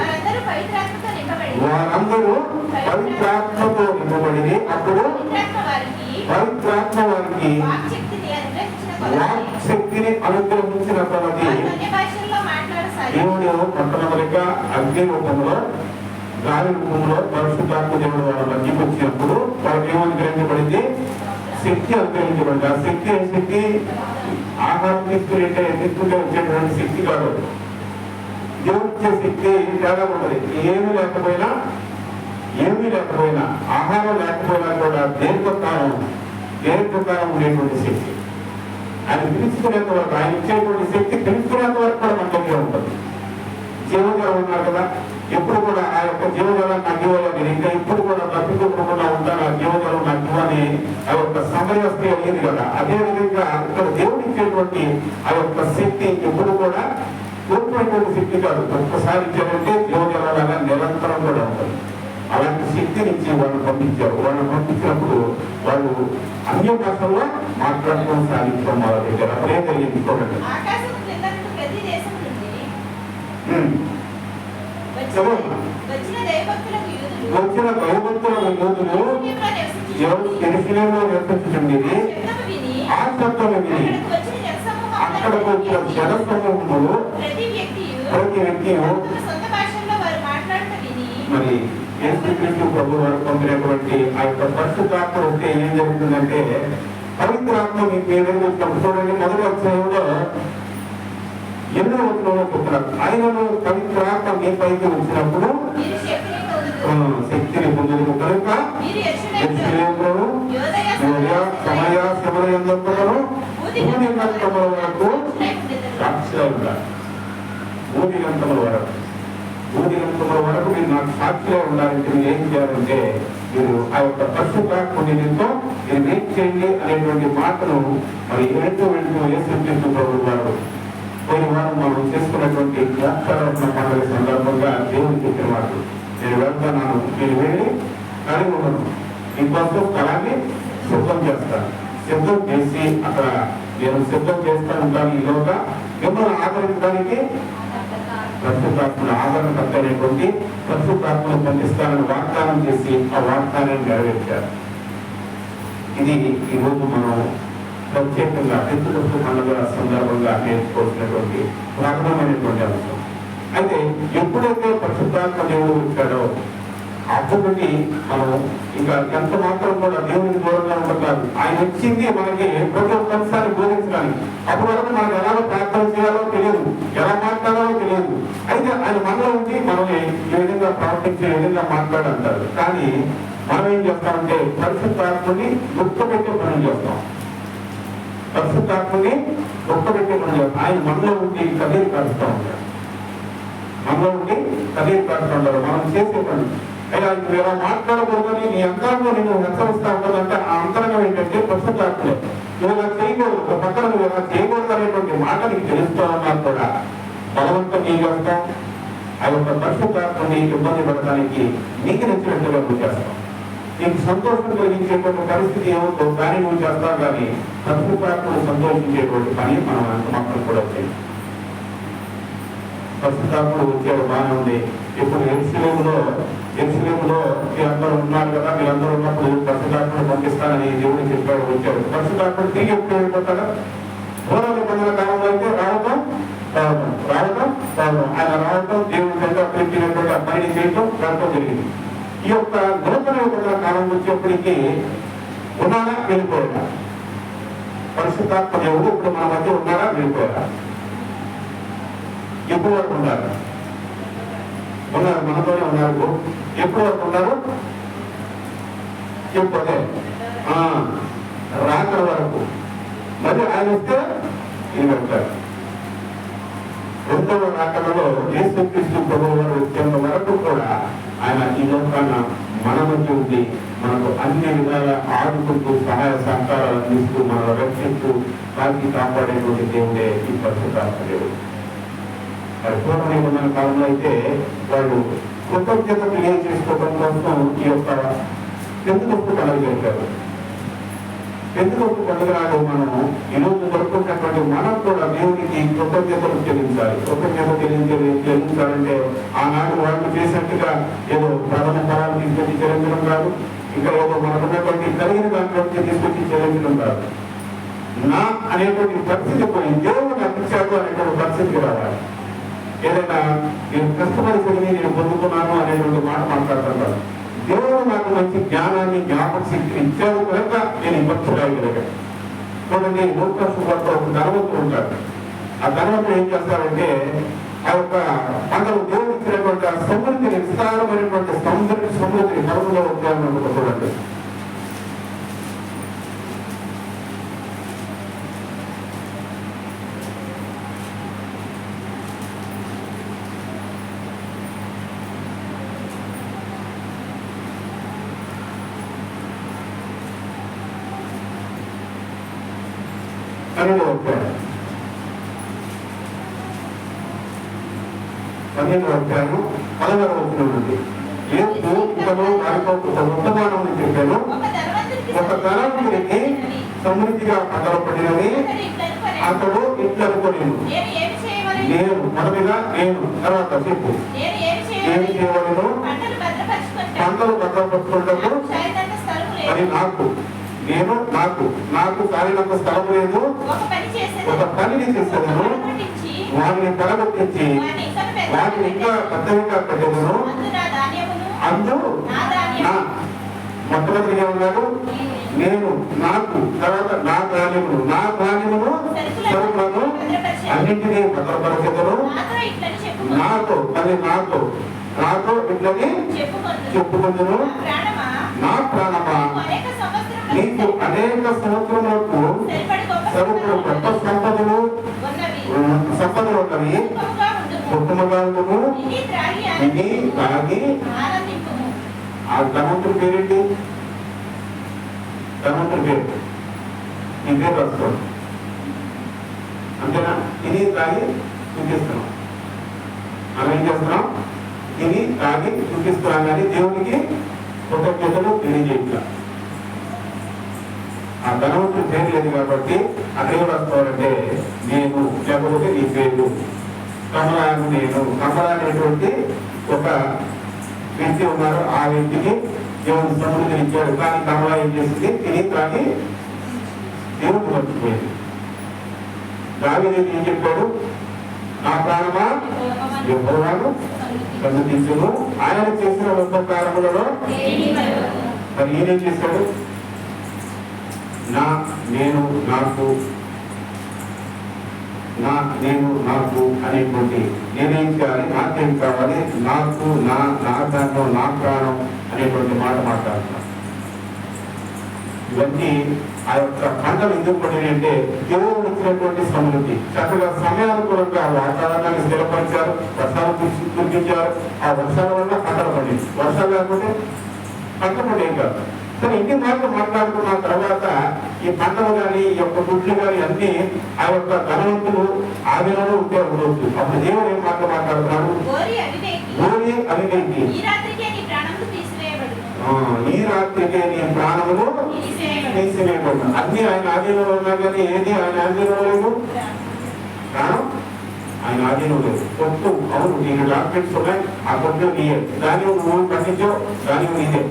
వారందరూ పవిత్రాత్మతో నింపబడింది. అప్పుడు పవిత్రాత్మ వారికి వాక్ శక్తిని అనుగ్రహించిన తర్వాత దేవుడు మొట్టమొదటిగా అగ్ని రూపంలో, గాలి రూపంలో పరిశుద్ధాత్మ దేవుడు వాళ్ళ మధ్యకి వచ్చినప్పుడు వాళ్ళకి ఏమనుగ్రహించబడింది, శక్తి అనుగ్రహించబడింది. ఆ శక్తి ఏ శక్తి, ఆహారం తీసుకుంటే వచ్చేటువంటి శక్తి కాదు. దేవుడు ఇచ్చే శక్తి తేడా ఉంటుంది. ఏమీ లేకపోయినా ఆహారం లేకపోయినా కూడా దీర్ఘకాలం ఉండేటువంటి శక్తి, ఆయన పిలుచుకునేంత వరకు, ఆయన ఇచ్చేటువంటి శక్తి పిలుచుకునేంత వరకు కూడా మన దగ్గర ఉంటుంది. జీవజలం ఉన్నారు కదా, ఎప్పుడు కూడా ఆ యొక్క జీవజలాన్ని నాకు ఇవ్వాలని, ఇంకా ఇప్పుడు కూడా తప్పిపోకుండా ఉంటాను, ఆ జీవజలం నాకు ఇవ్వని ఆ యొక్క సమయస్తి అయ్యింది కదా. అదేవిధంగా ఇక్కడ దేవుడు ఇచ్చేటువంటి ఆ యొక్క శక్తి ఎప్పుడు కూడా కోల్పోయేటువంటి శక్తి కాదు. ఒక్కసారి ఇచ్చారంటే జీవజలాల నిరంతరం కూడా ఉంటుంది. అలాంటి శక్తిని ఇచ్చి వాళ్ళని పంపించారు. వాళ్ళని పంపించినప్పుడు వాళ్ళు అన్య భాషల్లో మాట్లాడటం సాధించడం వాళ్ళ దగ్గర. అప్పుడే జరిగింది చూడండి. వచ్చిన దైవభక్తులకు యూదులు యెరూషలేములో నివసించుచుండిరి. ఆ శబ్దము విని అక్కడకు వచ్చిన జనసమూహములు ప్రతి వ్యక్తియు మరి యేసుక్రీస్తు ప్రభు వారు పొందినటువంటి ఆ యొక్క పరిశుద్ధాత్మ వస్తే ఏం జరుగుతుందంటే, పవిత్రాత్మ మీకు ఏదైనా చూడండి, మొదటి అధ్యాయంలో 8వ వచనంలో చెప్తున్నారు, ఆయనను పవిత్రాత్మ మీ పైకి వచ్చినప్పుడు శక్తిని పొందుదురు కనుక యెరూషలేములోను యూదయ సమరయ శమరయందును భూదిగంతముల వరకు సాక్షిగా ఉండాలి. భూదిగంతముల వరకు మీరు నాకు సాక్షిగా ఉండాలంటే మీరు ఏం చేయాలంటే, మీరు ఆ యొక్క పరిశుద్ధాత్మని దీంతో మీరు వెయిట్ చేయండి అనేటువంటి మాటను మరి వెళ్తూ యేసుక్రీస్తు ప్రభువు వారు పోయిన వారం మనం చేసుకున్నటువంటి ద్రాక్షారోపణ పండుగ సందర్భంగా దేవుడు చెప్పిన మాటలు, నేను వెళ్తున్నాను, మీరు వెళ్ళి కలిగి ఉండను, మీకోసం స్థలాన్ని సిద్ధం చేస్తాను, సిద్ధం చేసి అక్కడ నేను సిద్ధం చేస్తూ ఉంటాను, ఈలోగా మిమ్మల్ని ఆదరించడానికి పరిశుద్ధాత్మను ఆదరణకర్త అనేటువంటి పరిశుద్ధాత్మను పంపిస్తానని వాగ్దానం చేసి ఆ వాగ్దానాన్ని నెరవేర్చారు. ఇది ఈరోజు మనం ప్రత్యేకంగా పెంతుకొస్తు పండుగ సందర్భంగా నేర్చుకోవాల్సినటువంటి ప్రధానమైనటువంటి అంశం. అయితే ఎప్పుడైతే పరిశుద్ధాత్మ దేవుడు వచ్చాడో అప్పటి నుండి మనం ఇంకా ఎంత మాత్రం కూడా దేవునికి దూరంగా ఉండదు. ఆయన వచ్చింది మనకి ప్రతి ఒక్క అంశాన్ని బోధించడానికి. అప్పటి వరకు మనకు ఎలా ప్రార్థన చేయాలో తెలియదు, ఎలా మాట్లాడాలో తెలియదు. అయితే ఆయన మనలో ఉండి మనం ఈ విధంగా ప్రవర్తించే విధంగా మాట్లాడంటారు. కానీ మనం ఏం చేస్తామంటే పరిశుద్ధాత్మని గుర్తుపెట్టే పనులు చేస్తాం. పరిశుద్ధాత్మని గుర్తుపెట్టే పనులు చేస్తాం. ఆయన మనలో ఉండి కదీరు కాడుతూ ఉంటాడు. మనలో ఉండి కదీరు కాడుతూ ఉంటారు. మనం చేసే పని అలా నువ్వు ఎలా మాట్లాడకూడదని నీ అంతరంలో నేను హెచ్చరిస్తా ఉంటుందంటే ఆ అంతరంగం ఏంటంటే పరిశుద్ధాత్మలే. నువ్వు ఇలా చేయకూడదు, ఒక పక్కన నువ్వు ఎలా చేయకూడదు అనేటువంటి మాట నీకు తెలుస్తూ ఉన్నా కూడా బలవంతం నీ చేస్తాం. ఆ యొక్క పరిశుద్ధాత్మని ఇబ్బంది పడటానికి నీకు నచ్చినట్టుగా నువ్వు చేస్తావు. నీకు సంతోషం కలిగించేటువంటి పరిస్థితి ఏమవుతుందో దాన్ని నువ్వు చేస్తావు. కానీ పరిశుద్ధాత్మను సంతోషించేటువంటి పని మనం అంత మాత్రం కూడా చేయాలి. పరిశుద్ధాత్ముడు వచ్చేది బాగానే ఉంది. ఇప్పుడు ఎరుసలేములో మీరందరూ ఉన్నారు కదా, మీరందరూ ఉన్నప్పుడు పరిశుద్ధాత్మను పంపిస్తానని దేవుడు చెప్పాడు. వచ్చాడు పరిశుద్ధాత్ముడు తిరిగి ఎప్పుడు వెళ్ళిపోతాడా? పూర్వ నిబంధన కాలంలో అయితే రావటం ఆయన రావటం దేవుడి కంటే పెట్టినటువంటి పనిని చేయటం రావటం జరిగింది. ఈ యొక్క నూతన నిబంధన కాలం వచ్చేప్పటికీ ఉన్నాడా వెళ్ళిపోయాడా? పరిశుద్ధాత్మ దేవుడు ఇప్పుడు మన మధ్య ఉన్నాడా వెళ్ళిపోయాడా? ఎప్పుడు వరకు ఉన్నారు? మనతోనే ఉన్నారు. ఎప్పుడు వరకు ఉన్నారు? ఎప్పుడే రాకడ వరకు. మరి ఆయన వస్తే ఇది పెడతారు. రెండవ రాకడలో యేసుక్రీస్తు ప్రభువు వారు వచ్చేంత వరకు కూడా ఆయన ఈ లోకాన మన మధ్య ఉంది. మనకు అన్ని విధాలా ఆదుకుంటూ సహాయ సహకారాలు అందిస్తూ మనల్ని రక్షిస్తూ కాకి కాపాడేటువంటి దేవుడే ఈ పరిశుద్ధాత్మ దేవుడు. పూర్వ నిబంధన కాలంలో అయితే వాళ్ళు కృతజ్ఞత తెలియజేసుకోవడం కోసం ఈ యొక్క పెంతుకొస్తు పండుగ చేశారు. పెంతుకొస్తు పండుగ నాడు మనం ఈరోజు జరుపుకున్నటువంటి మనం కూడా దేవునికి కృతజ్ఞతలు చెల్లించాలి. కృతజ్ఞత చెల్లించాలంటే ఆనాడు వాళ్ళు చేసినట్టుగా ఏదో ప్రథమ ఫలాలు తీసుకొచ్చి చెల్లించడం కాదు, ఇంకా ఏదో మనకున్నటువంటి కలిగిన దాంట్లో తీసుకొచ్చి చెల్లించడం కాదు. నా అనేటువంటి పరిస్థితి పోయి దేవుడు అందించాడు అనేటువంటి పరిస్థితికి రావాలి. ఏదైనా నేను కష్టపడి నేను పొందుతున్నాను అనేటువంటి మాట మాట్లాడుతున్నాను. దేవుడు నాకు మంచి జ్ఞానాన్ని జ్ఞాపక శక్తిని ఇచ్చాడు కనుక నేను విపక్ష రాయగలిగాను. చూడండి, లోకసు వద్ద ఒక ధనవంతుడు ఉంటాడు. ఆ ధనవంతుడు ఏం చేస్తారంటే ఆ యొక్క మనకు దేవుడు ఇచ్చినటువంటి ఆ సమృద్ధిని విస్తారమైనటువంటి సమృద్ధిని కడుపులో ఉంచాలని చూడండి. పన్నెండు వచ్చాను 16 వచ్చిన నుండి వర్తమానం చెప్పాను. ఒక ధనవంతుడికి సమృద్ధిగా పంటలు పడినవి అతడు ఇట్లా అనుకోలేను. నేను మొదటిగా తర్వాత చెప్పు ఏమి చేయవలను? పంటలు భద్రపరుచుకుంటూ అది నాకు సారినంత స్థలం లేదు. ఒక పనిని చేసేదను, వారిని తలగొట్టించి వాటిని ఇంకా పెద్దవిగా పెట్టేదను. అందు మొట్టమొదటిగా ఉన్నాడు నేను తర్వాత నా ధాన్యమును సరుకులను అన్నింటినీ భద్రపరచెదను. నాతో ఇట్లని చెప్పుకుందును. నా ప్రాణమా, నీకు అనేక సంవత్సరములకు సరుకులు గొప్ప సంపదలు ఉన్నవి. కుటుంబగా ఉండును. ఇది తాగి ఆ ధనవంతుడి పేరేంటి? ధనవంతుడి పేరు ఈ పేరు వస్తుంది అంతేనా? ఇది తాగి చూపిస్తున్నాం. మనం ఏం చేస్తున్నాం? ఇది తాగి చూపిస్తున్నాం కానీ దేవునికి కృతజ్ఞతలు తెలియజేయాలి. ఆ ధనవంతుడు పేరు లేదు కాబట్టి అక్కడ ఏం రాసుకోవాలంటే నేను, లేకపోతే నీ పేరు కమలాను. నేను కమల అనేటువంటి ఒక వ్యక్తి ఉన్నారు. ఆ వ్యక్తికి దేవుడు సమృద్ధిని ఇచ్చాడు. కానీ కమల ఏం చేసింది? తిని తాగి దేవుడు మర్చిపోయింది. దావీదు ఏం చెప్పాడు? నా ప్రాణమా యెహోవాను సన్నిధించును, ఆయన చేసిన ఉపకారములలో మరి ఈయనేం చేశాడు? నేను నాకు అనేటువంటి నేనేం చేయాలి, నాకేం కావాలి, నాకు నా దాంట్లో నా ప్రాణం అనేటువంటి మాట మాట్లాడుతున్నాను. ఇవన్నీ ఆ యొక్క పంటలు ఎందుకు పడినాయంటే దేవుడు ఇచ్చినటువంటి సమృద్ధి. చక్కగా సమయానుకూలంగా వాతావరణాన్ని స్థిరపరిచారు, వర్షాలు కురిపించారు. ఆ వర్షాల వల్ల పంటలు పండింది. వర్షాలు లేకపోతే పంట పండేం కాదు. సరే, ఇన్ని మాటలు మాట్లాడుకున్న తర్వాత ఈ పంటలు కానీ ఈ యొక్క గుడ్లు కానీ అన్ని ఆ యొక్క ధనవంతులు ఆదిలో ఉంటే ఉండవచ్చు. అప్పుడు దేవుడు ఏం మాట్లాడుతున్నాడు? ఓరి అవివేకి, ఈ రాత్రికి నీ ప్రాణములు తీసివేయబడు. అన్ని ఆయన ఆధీనంలో ఉన్నా కానీ ఏది ఆయన ఆధీనంలో లేదు. ప్రాణం ఆయన ఆధీనం లేదు. కొట్టు, అవును నీకు డాక్యుమెంట్స్ ఉన్నాయి, ఆ కొట్టు నీయే, దాని నువ్వు పండించో దాని నీదే,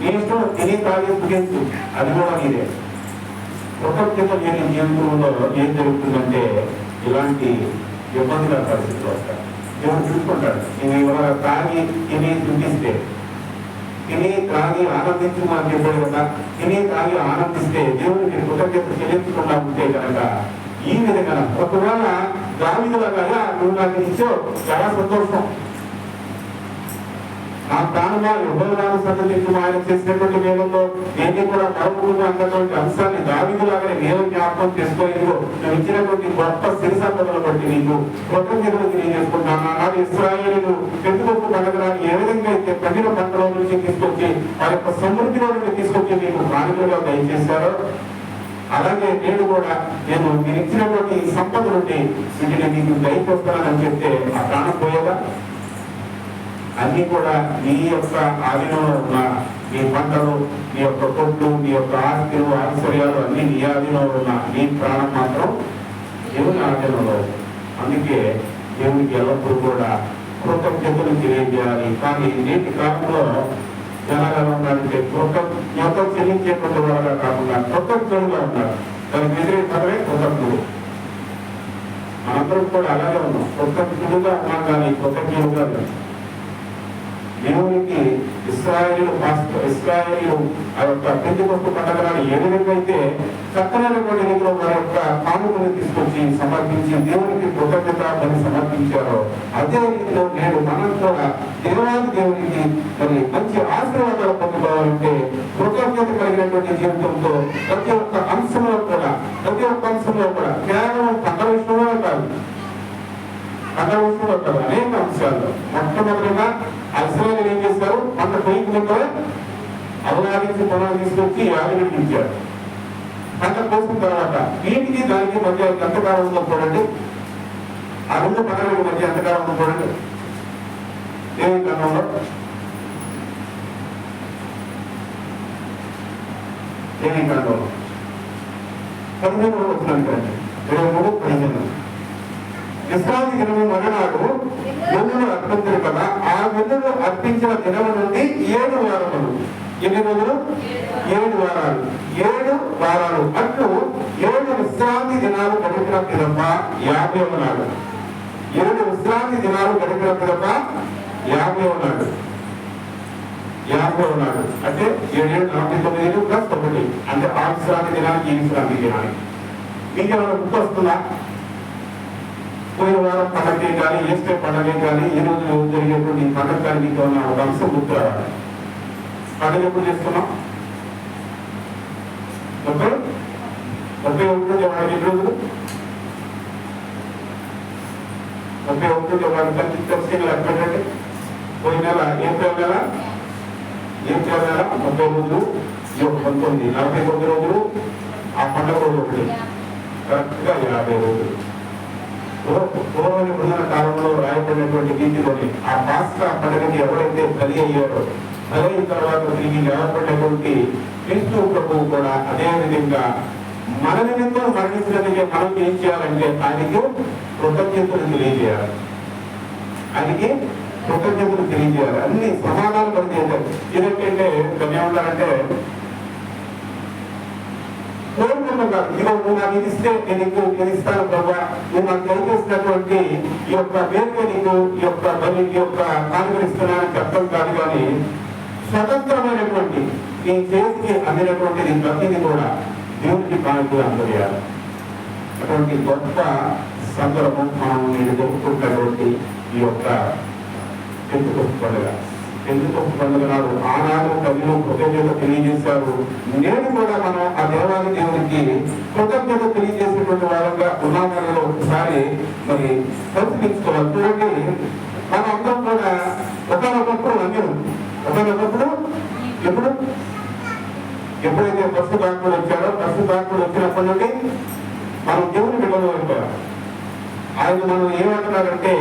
నీ ఇష్టం తిని తాగి పుట్టించు, అది కూడా నీదే. ప్రపంచంలో నేను జీవితంలో ఏం జరుగుతుందంటే ఇలాంటి ఇబ్బందుల పరిస్థితులు వస్తాయి. దేవుడు చూసుకుంటాడు. నేను ఇవాళ తాగి తిని చుట్టిస్తే, తిని తాగి ఆనందించు అని చెప్పాడు కదా. తిని తాగి ఆనందిస్తే దేవుడికి కృతజ్ఞత చెల్లించకుండా ఉంటే కనుక ఈ విధంగా ఒకవేళ దావీదులాగా నువ్వు నాకు ఇచ్చావు, చాలా సంతోషం, నా ప్రాణంగా యెహోవాను సన్నిధించు, ఆయన చేసినటువంటి మేలులో నేను కూడా మరొకరు అన్నటువంటి అంశాన్ని దావీదులాగానే నేను జ్ఞాపకం చేసుకొని నువ్వు ఇచ్చినటువంటి గొప్ప సిరి సంపదలు బట్టి నీకు కృతజ్ఞతలు తెలియజేసుకుంటాను. ఆనాడు ఇశ్రాయేలీయులు పెట్టుకొప్పు పండుగలను ఏ విధంగా అయితే పండిన పంటలో నుంచి తీసుకొచ్చి ఆ యొక్క సమృద్ధిలో నుండి తీసుకొచ్చి మీకు ప్రాణులుగా దయచేశారో, అలాగే నేను కూడా నేను మీరు ఇచ్చినటువంటి సంపద నుండి వీటిని నీకు దయచేస్తానని చెప్తే ఆ ప్రాణం పోయేదా? అన్ని కూడా నీ యొక్క ఆధీనంలో ఉన్న నీ పంటలు, నీ యొక్క కొట్లు, నీ యొక్క ఆస్తిలు, ఐశ్వర్యాలు అన్ని నీ ఆధీనంలో ఉన్న నీ ప్రాణం మాత్రం దేవుని ఆధీనంలో. అందుకే దేవునికి ఎల్లప్పుడూ కూడా కృతజ్ఞతలు తెలియజేయాలి. కానీ నేటి కాలంలో జనాలు ఎలా ఉన్నారంటే కృతజ్ఞత చెల్లించేటువంటి వాళ్ళగా కాకుండా కృతజ్ఞులుగా ఉన్నారు. దానికి వ్యతిరేకమే కృతజ్ఞుడు. మనందరం కూడా అలాగే ఉన్నాం, కృతజ్ఞులుగా ఉన్నాం కానీ కృతజ్ఞులుగా దేవునికి ఇశ్రాయేలు ఆ యొక్క పెంచుకొట్టు పండుగలను ఏ విధంగా అయితే చక్కనైనటువంటి రీతిలో మన యొక్క కానుకను తీసుకొచ్చి సమర్పించి దేవునికి కృతజ్ఞత అని సమర్పించారో, అదే రీతిలో నేడు మనం కూడా దేవునికి మరి మంచి ఆశీర్వాదాలు పొందుకోవాలంటే కృతజ్ఞత కలిగినటువంటి జీవితంతో ప్రతి ఒక్క అంశంలో కూడా కేవలం పంట విషయంలో కాదు, అనేక అంశాల్లో మొట్టమొదటిగా ఇశ్రాయేలీయులు ఏం చేశారు? పంట పొయ్యికి ముందు అవలాడించి పొలాలు తీసుకొచ్చి ఆవిరించారు. పంట కోసిన తర్వాత వీటికి దానికి మధ్య ఎంతకాలం ఉందో చూడండి. ఆ రెండు పంటలకు మధ్య ఎంతకాలం ఉందో చూడండి. ఏమి కాలంలో ఏమి కాలంలో 15 వచ్చినాను కదండి, 23, 15. విశ్రాంతి దినము మరునాడు వెన్నులు అర్పించరు కదా, ఆ వెన్నులు అర్పించిన దినము నుండి 7 వారములు. ఎన్ని రోజులు? 7 వారాలు. 7 వారాలు అట్లు 7 విశ్రాంతి దినాలు గడిపిన పిదప 50వ నాడు. 7 విశ్రాంతి దినాలు గడిపిన పిదప 50వ నాడు. 50వ నాడు అంటే 7 49 ప్లస్ 1 అంటే ఆ విశ్రాంతి దినానికి ఈ విశ్రాంతి దినానికి. మీకేమైనా గుర్తు వస్తుందా? పోయిన వారం పండగ కానీ, ఈస్టర్ పండగ కానీ, ఈ రోజు జరిగేటువంటి పండగ కానీ మీకు ఉన్న ఒక అంశం గుర్తు రావాలి. పండుగ ఎప్పుడు చేస్తున్నాం? 31 వాళ్ళకి ఎన్ని రోజులు? 31 వాళ్ళకి కలిసి లెక్కపెట్టండి. పోయిన నెల ఏప్రిల్ నెల 30 రోజులు, 19, 49 రోజులు. ఆ పండుగ రోజు ఒకటి, కరెక్ట్గా 50 రోజులు. పూర్వ కాలంలో రాయబడినటువంటి రీతిలోని ఆ పాస్కా పండుగకి ఎవరైతే బలి అయ్యారో అయిన తర్వాత తిరిగి లేవబడినటువంటి క్రీస్తు ప్రభువు కూడా అదే విధంగా మన నిమిత్తం మరణించినందుకే మనం ఏం చేయాలంటే ఆయనకి కృతజ్ఞతలు తెలియజేయాలి. ఆయనకి కృతజ్ఞతలు తెలియజేయాలి. అన్ని సమాధానం పనిచేయాలి. ఇదేంటంటే కొన్ని ఏమంటారంటే కోరుకున్నాం కాదు, ఇదిగో నువ్వు నాకు ఇది ఇస్తే నేను ఇస్తాను ప్రభా, నువ్వు నాకు దయచేసినటువంటి ఈ యొక్క మేలుగా నీకు ఈ యొక్క బలి ఈ యొక్క కానుకలు ఇస్తున్నానని చెప్పడం కాదు, కానీ స్వతంత్రమైనటువంటి నీ చేతికి అందినటువంటి నీ ప్రతిని కూడా దేవునికి కానుకలు అందజేయాలి. అటువంటి గొప్ప సందర్భం మనం నేను జరుపుకుంటున్నటువంటి ఈ యొక్క పెంతుకొస్తు పండుగ. పెంతుకొస్తు పండుగ నాడు ఆనాడు ప్రజలు కృతజ్ఞత తెలియజేశారు. నేను కూడా మనం ఆ దేవాది దేవునికి కృతజ్ఞత తెలియజేసేటువంటి వారంగా ఉన్నామని ఒకసారి మరి పరిశీలించుకోవాలి. చూడండి, మనం అందరం కూడా ఒకనొకప్పుడు అందరూ ఒకనొకప్పుడు ఎప్పుడైతే పరిశుద్ధాత్ముడు వచ్చారో పరిశుద్ధాత్ముడు వచ్చినప్పటి నుండి మనం దేవుని బిడ్డలు అయిపోయాం. ఆయన మనం ఏమంటున్నారంటే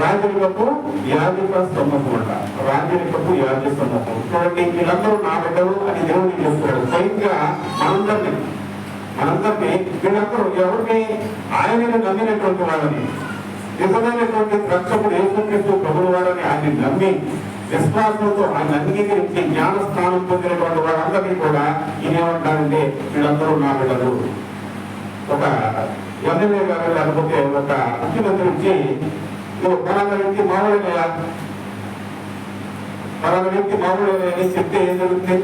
రాజరికపు యాజక సమూహం అంట. రాజరికపు యాజక సమూహం. చూడండి, వీళ్ళందరూ నా బిడ్డలు అని దేవుడికి చెప్తున్నాడు. స్వయంగా మనందరినీ వీళ్ళందరూ ఎవరిని ఆయనను నమ్మినటువంటి వాళ్ళని, నిజమైనటువంటి రక్షకుడు యేసుక్రీస్తు ప్రభువు వారని ఆయన నమ్మి విశ్వాసంతో ఆయన అంగీకరించి జ్ఞానస్థానం పొందినటువంటి వాళ్ళందరినీ కూడా ఈయనేమంటారంటే వీళ్ళందరూ నా బిడ్డలు. ఒక ఎమ్మెల్యే గారు లేకపోతే ఒక ముఖ్యమంత్రి వచ్చి పలానా వ్యక్తి మామూలుగా అని చెప్తే ఏం జరుగుతుంది?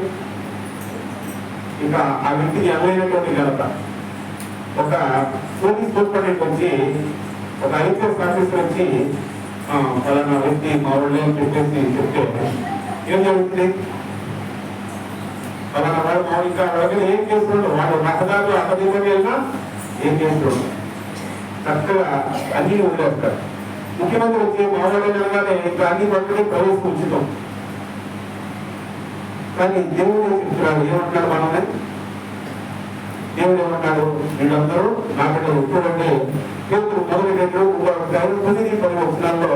ఇక ఆ వ్యక్తికి ఎమ్మెల్యేటువంటి ఘనత. ఒక పోలీస్ సూపరింటెండెంట్ వచ్చి ఒక ఐపీఎస్ ఆఫీసర్ వచ్చి పలానా వ్యక్తి మామూలు అని చెప్పేసి చెప్తే ఏం జరుగుతుంది? పలానా వాడు మామూలుగా ఏం చేస్తున్నాడు, వాడు రహదారులు అపదీపం వెళ్ళినా ఏం చేస్తున్నాడు, చక్కగా అన్ని వదిలేస్తారు. ముఖ్యమంత్రి వచ్చి మామూలుగానే ఇంకా అన్ని పట్టుకుని ప్రవేశం ఉచితం. కానీ దేవుడు చెప్తున్నాడు, ఏమంటున్నాడు మనల్ని? దేవుడు ఏమంటాడు? వీళ్ళందరూ నా బిడ్డలు. చూడండి, దేవుడు మొదటి 9 వచ్చినాల్లో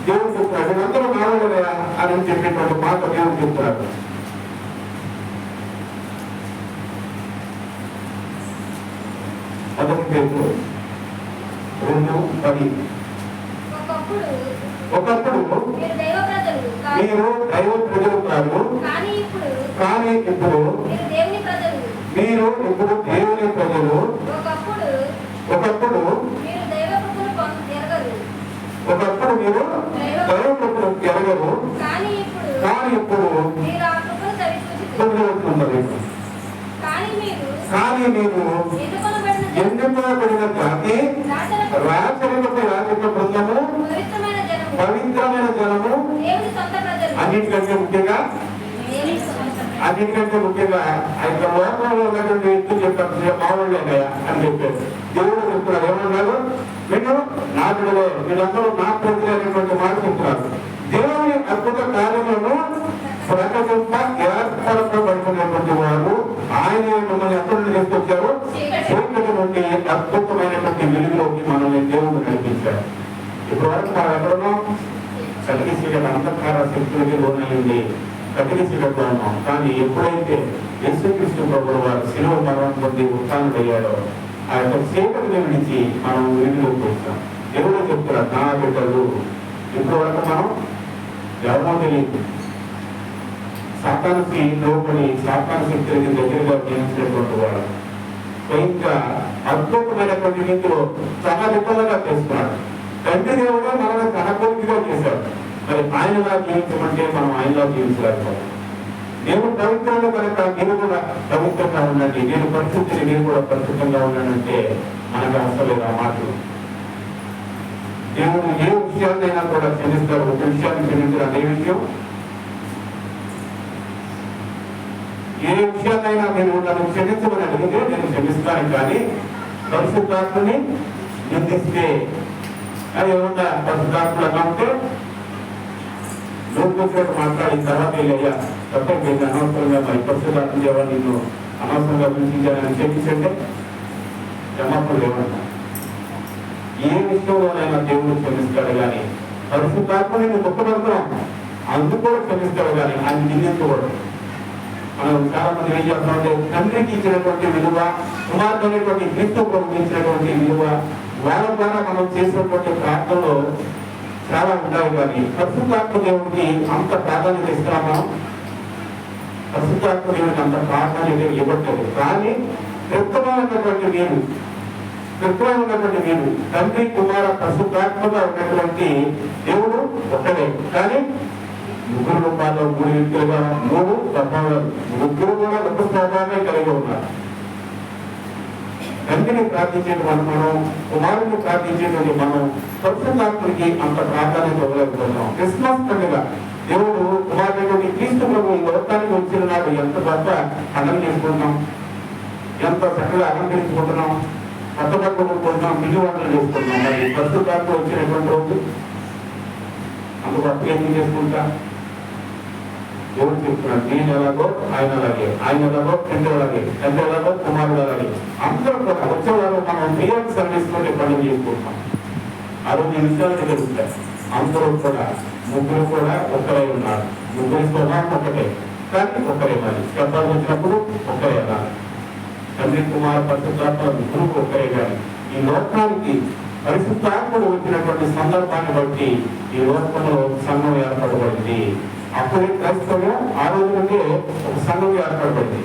దేవుడు చెప్తున్నాడు వీళ్ళందరూ నా బిడ్డలే అని చెప్పేటువంటి మాట దేవుడు చెప్తున్నాడు. మొదటి పేరు 2:10. ఒకప్పుడు మీరు దైవ ప్రజలు కాదు, కానీ ఇప్పుడు మీరు దేవుని ప్రజలు. ఒకప్పుడు మీరు దైవ కృపను ఎరగరు, కానీ ఇప్పుడు కానీ మీరు ఎన్నుకోబడిన జాతి, రాచరికపు యాజక బృందము, పవిత్రమైన జనము, అన్నిటికంటే ముఖ్యంగా ఆయన లోకంలో ఉన్నటువంటి వ్యక్తులు చెప్పారు మామూలుగా అని చెప్పారు. దేవుడు చెప్తున్నారు, ఏమన్నారు? మీరు నా బిడ్డలే, వీళ్ళందరూ నా ప్రజలే అనేటువంటి మాట చెప్తున్నారు. దేవుని అద్భుత కార్యములను ప్రకటింప ఏర్పరచబడుతున్నటువంటి వారు ఆయన మిమ్మల్ని ఎక్కడి నుండి తీసుకొచ్చారు? చీకటి నుండి అద్భుతమైనటువంటి వెలుగులోకి మనల్ని దేవుడు నడిపించారు. ఇప్పటి వరకు మనం ఎక్కడున్నాం? కటికి చీకటి అంధకార శక్తులకి లోనైంది, కటికి చీకటిలో ఉన్నాం. కానీ ఎప్పుడైతే యేసుక్రీస్తు ప్రభువు వారు శిలువ మరణం పొంది ఉత్థానుడయ్యాడో ఆ యొక్క చీకటిని విడిచి మనం వెలుగులోకి వచ్చాం. దేవుడు చెప్తున్నారు, నా బిడ్డలు. ఇప్పటి వరకు మనం ఎవరో తెలియదు, సాతానుకి లోపలి సాతాను శక్తులకి దగ్గరగా జీవించినటువంటి వాడు స్వయంగా అద్భుతమైనటువంటి రీతిలో చాలా విఫలంగా చేస్తున్నాడు. తండ్రి దేవుడు మనల్ని సహపూర్తిగా చేశాడు. మరి ఆయనలా జీవించమంటే మనం ఆయనలా జీవించలేకపోతాం. నేను పవిత్రంగా కనుక మీరు కూడా పవిత్రంగా ఉండండి, నేను పరిస్థితిని మీరు కూడా పరిశుద్ధంగా ఉన్నానంటే మనకు అసలు ఆ మాటలు. దేవుడు ఏ విషయాన్నైనా కూడా క్షమిస్తారు. ఒక విషయాన్ని క్షమించడం అదే విషయం. ఏ విషయాన్నైనా మీరు నన్ను క్షమించమని అడిగితే నేను క్షమిస్తాను, కానీ పరిశుద్ధాత్మని నిందిస్తే అది ఏమన్నా పరిశుద్ధాత్మలు అన్నా ఉంటే లోటు మాట్లాడిన తర్వాత అయ్యా తప్పైపోయింది, అనవసరంగా మరి పరిశుద్ధాత్మ దేవా నిన్ను అనవసరంగా పిలిపించాలని క్షమించంటే క్షమాపణ లేవన్నా. ఏ విషయంలోనైనా దేవుడు క్షమిస్తాడు, కానీ పరిశుద్ధాత్మని నువ్వు దుఃఖపడుతున్నాం, అందుకు కూడా క్షమిస్తాడు కానీ ఆయన నిందించకూడదు. మనం చాలా మంది ఏం చేస్తామంటే తండ్రికి ఇచ్చినటువంటి విలువ, కుమార్తె అనేటువంటి క్రీస్తు ప్రభువుకి ఇచ్చినటువంటి విలువ, వాళ్ళ ద్వారా మనం చేసినటువంటి ప్రార్థనలో చాలా ఉంటాయి. కానీ పరిశుద్ధాత్మ దేవుడికి అంత ప్రాధాన్యత ఇస్తున్నామా? పరిశుద్ధాత్మ దేవుడికి అంత ప్రాధాన్యత ఇవ్వట్లేదు. కానీ క్రిప్తమైనటువంటి వీరు తండ్రి కుమార పరిశుద్ధాత్మగా ఉన్నటువంటి దేవుడు ఒక్కడే. కానీ ముగ్గురు రూపాల్లో 3 వ్యక్తులుగా 3 స్వభావాలు, ముగ్గురు కూడా ఒక స్వభావమే కలిగి ఉన్నారు. తండ్రిని ప్రార్థించేటువంటి మనం, కుమారుని ప్రార్థించేటువంటి మనం పరిశుద్ధాత్మకి అంత ప్రాధాన్యత ఇవ్వలేకపోతున్నాం. క్రిస్మస్ పండుగ దేవుడు కుమారుడు క్రీస్తు ప్రభు ఈ లోకానికి వచ్చిన నాడు ఎంత గొప్ప పండుగ చేసుకుంటున్నాం, ఎంత చక్కగా అలంకరించుకుంటున్నాం, కొత్త బట్టలు కొనుక్కుంటున్నాం, పిండి వంటలు చేసుకుంటున్నాం. మరి పరిశుద్ధాత్మ వచ్చినటువంటి రోజు అంత గొప్ప ఎందుకు చేసుకుంటా? దేవుడు చెప్తున్నాడు, నేను ఎలాగో ఆయన అలాగే, ఆయన ఎలాగో తండ్రి ఎలాగో కుమారుడు అలాగే. అందరూ కూడా వచ్చేవారు మనం క్రియాకి సర్వీస్ తోటి పండుగ చేసుకుంటాం. ఆ రోజు ఈ విషయాలు జరుగుతాయి. అందరూ కూడా ముగ్గురు కూడా ఒక్కరే ఉన్నారు. ముగ్గురు స్వభావం ఒకటే, కానీ ఒక్కరే మరి శబ్దాలు వచ్చినప్పుడు ఒక్కరే అన్నారు. తండ్రి కుమార పరిశుద్ధాత్మ ముగ్గురు ఒక్కరే. కానీ ఈ లోకానికి పరిశుద్ధాత్ముడు వచ్చినటువంటి సందర్భాన్ని బట్టి ఈ లోకంలో సంఘం ఏర్పడబడింది. అప్పుడే క్రైస్తవం ఆ రోజు నుండే ఒక సంఘం ఏర్పడబడింది.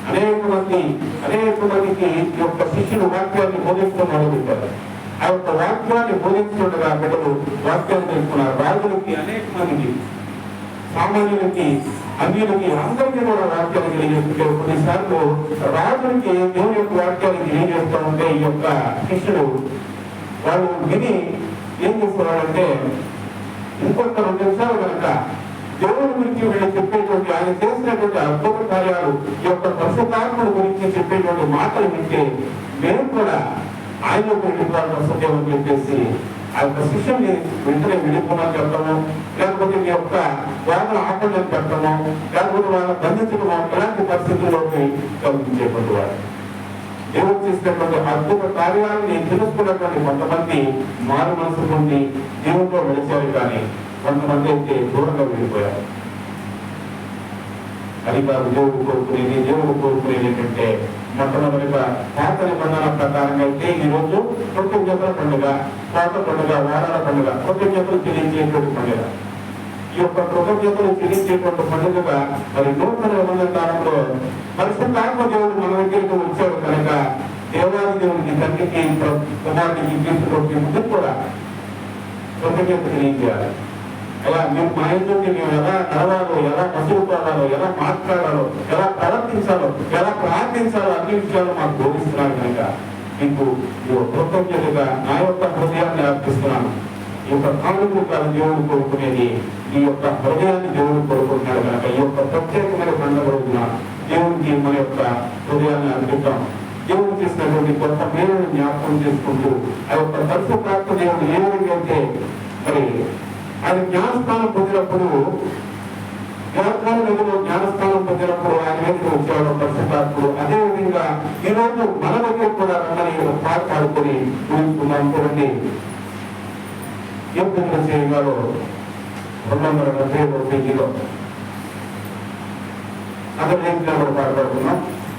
అనేక మందికి ఈ యొక్క శిష్యులు వాక్యాన్ని బోధించడం మొదలుపెట్టారు. ఆ యొక్క వాక్యాన్ని బోధించుకుండగా బిడ్డలు వాక్యాన్ని తెలుసుకున్నారు. రాజులకి, అనేక మందికి, సామాన్యులకి, అన్యులకి, అందరికీ కూడా వాక్యాన్ని తెలియజేస్తుంటే కొన్నిసార్లు రాజులకి దేవుని యొక్క వాక్యాన్ని తెలియజేస్తూ ఉంటే ఈ యొక్క శిష్యులు వాళ్ళు విని ఏం చేస్తున్నారంటే ఇంకొక 2 నిమిషాలు కనుక దేవుని గురించి వీళ్ళు చెప్పేటువంటి, ఆయన చేసినటువంటి అద్భుత కార్యాలు, ఈ యొక్క పరిశుద్ధాత్మల గురించి చెప్పేటువంటి మాటలు వింటే మేము కూడా ఆయనలో వెళ్ళిపోవాలి వస్తుందేమని చెప్పేసి ఆ యొక్క శిష్యుని వెంటనే విడిపోమని చెప్పడము, లేకపోతే మీ యొక్క వాళ్ళని ఆపండి పెట్టడము, లేకపోతే వాళ్ళని బంధించడము, ఇలాంటి పరిస్థితుల్లోకి కల్పించేటువంటి వాడు. దేవుడు చేసినటువంటి అద్భుత కార్యాలని తెలుసుకున్నటువంటి కొంతమంది మారు మనసు పొంది దేవుడితో వెలిచారు. కానీ కొంతమంది అయితే దూరంగా వెళ్ళిపోయారు. అది కాదు దేవుడు కోరుకునేది ఏంటంటే మొట్టమొదటిగా పాత నిబంధన ప్రకారంగా అయితే ఈ రోజు కృతజ్ఞతల పండుగ, పాత పండుగ, వారాల పండుగ, కృతజ్ఞతలు చెల్లించేటువంటి పండుగ. ఈ యొక్క కృతజ్ఞతలు చెల్లించేటువంటి పండుగగా మరి నూతన నిబంధన కాలంలో పరిశుద్ధాత్మ దేవుడు మన దగ్గరికి వచ్చాడు కనుక దేవాది దేవుడికి, తండ్రికి, కుమారుడికి, క్రీస్తుకి ముందుకు కూడా కృతజ్ఞత తెలియజేయాలి. ఎలా మేము మా ఇంటి మేము ఎలా నడవాలో, ఎలా మసులుకోవాలో, ఎలా మాట్లాడాలో, ఎలా ప్రవర్తించాలో, ఎలా ప్రార్థించాలో అన్ని విషయాలు మాకు బోధిస్తున్నాను కనుక మీకు కృతజ్ఞతగా నా యొక్క హృదయాన్ని అర్పిస్తున్నాను. ఈ యొక్క కానుకలు కాదు దేవుడు కోరుకునేది, ఈ యొక్క హృదయాన్ని దేవుడు కోరుకుంటున్నాడు కనుక ఈ యొక్క ప్రత్యేకమైన పండుగ రోజున దేవుడికి మన యొక్క హృదయాన్ని అర్పిద్దాం. దేవుడు చేసినటువంటి గొప్ప మేలును జ్ఞాపకం చేసుకుంటూ ఆ యొక్క పరిశుద్ధాత్మ దేవుడు ఏ విధంగా అయితే మరి ఆయన జ్ఞానస్థానం పొందినప్పుడు జ్ఞానస్థానం పొందినప్పుడు ఆయన మీద వచ్చేవాడు పరిశుద్ధాత్ముడు. అదేవిధంగా ఈ రోజు మన దగ్గర కూడా రమ్మని పాట పాడుకొని ఊహించుకున్నాం. చూడండి ఏం చేయగాలో 271 పేజీలో అక్కడ పాడబడుతున్నాం.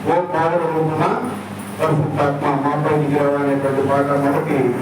ఓ పాడబడుతున్నా పరిశుద్ధాత్మ మాపై దిగిరావనేటువంటి పాట మొదటి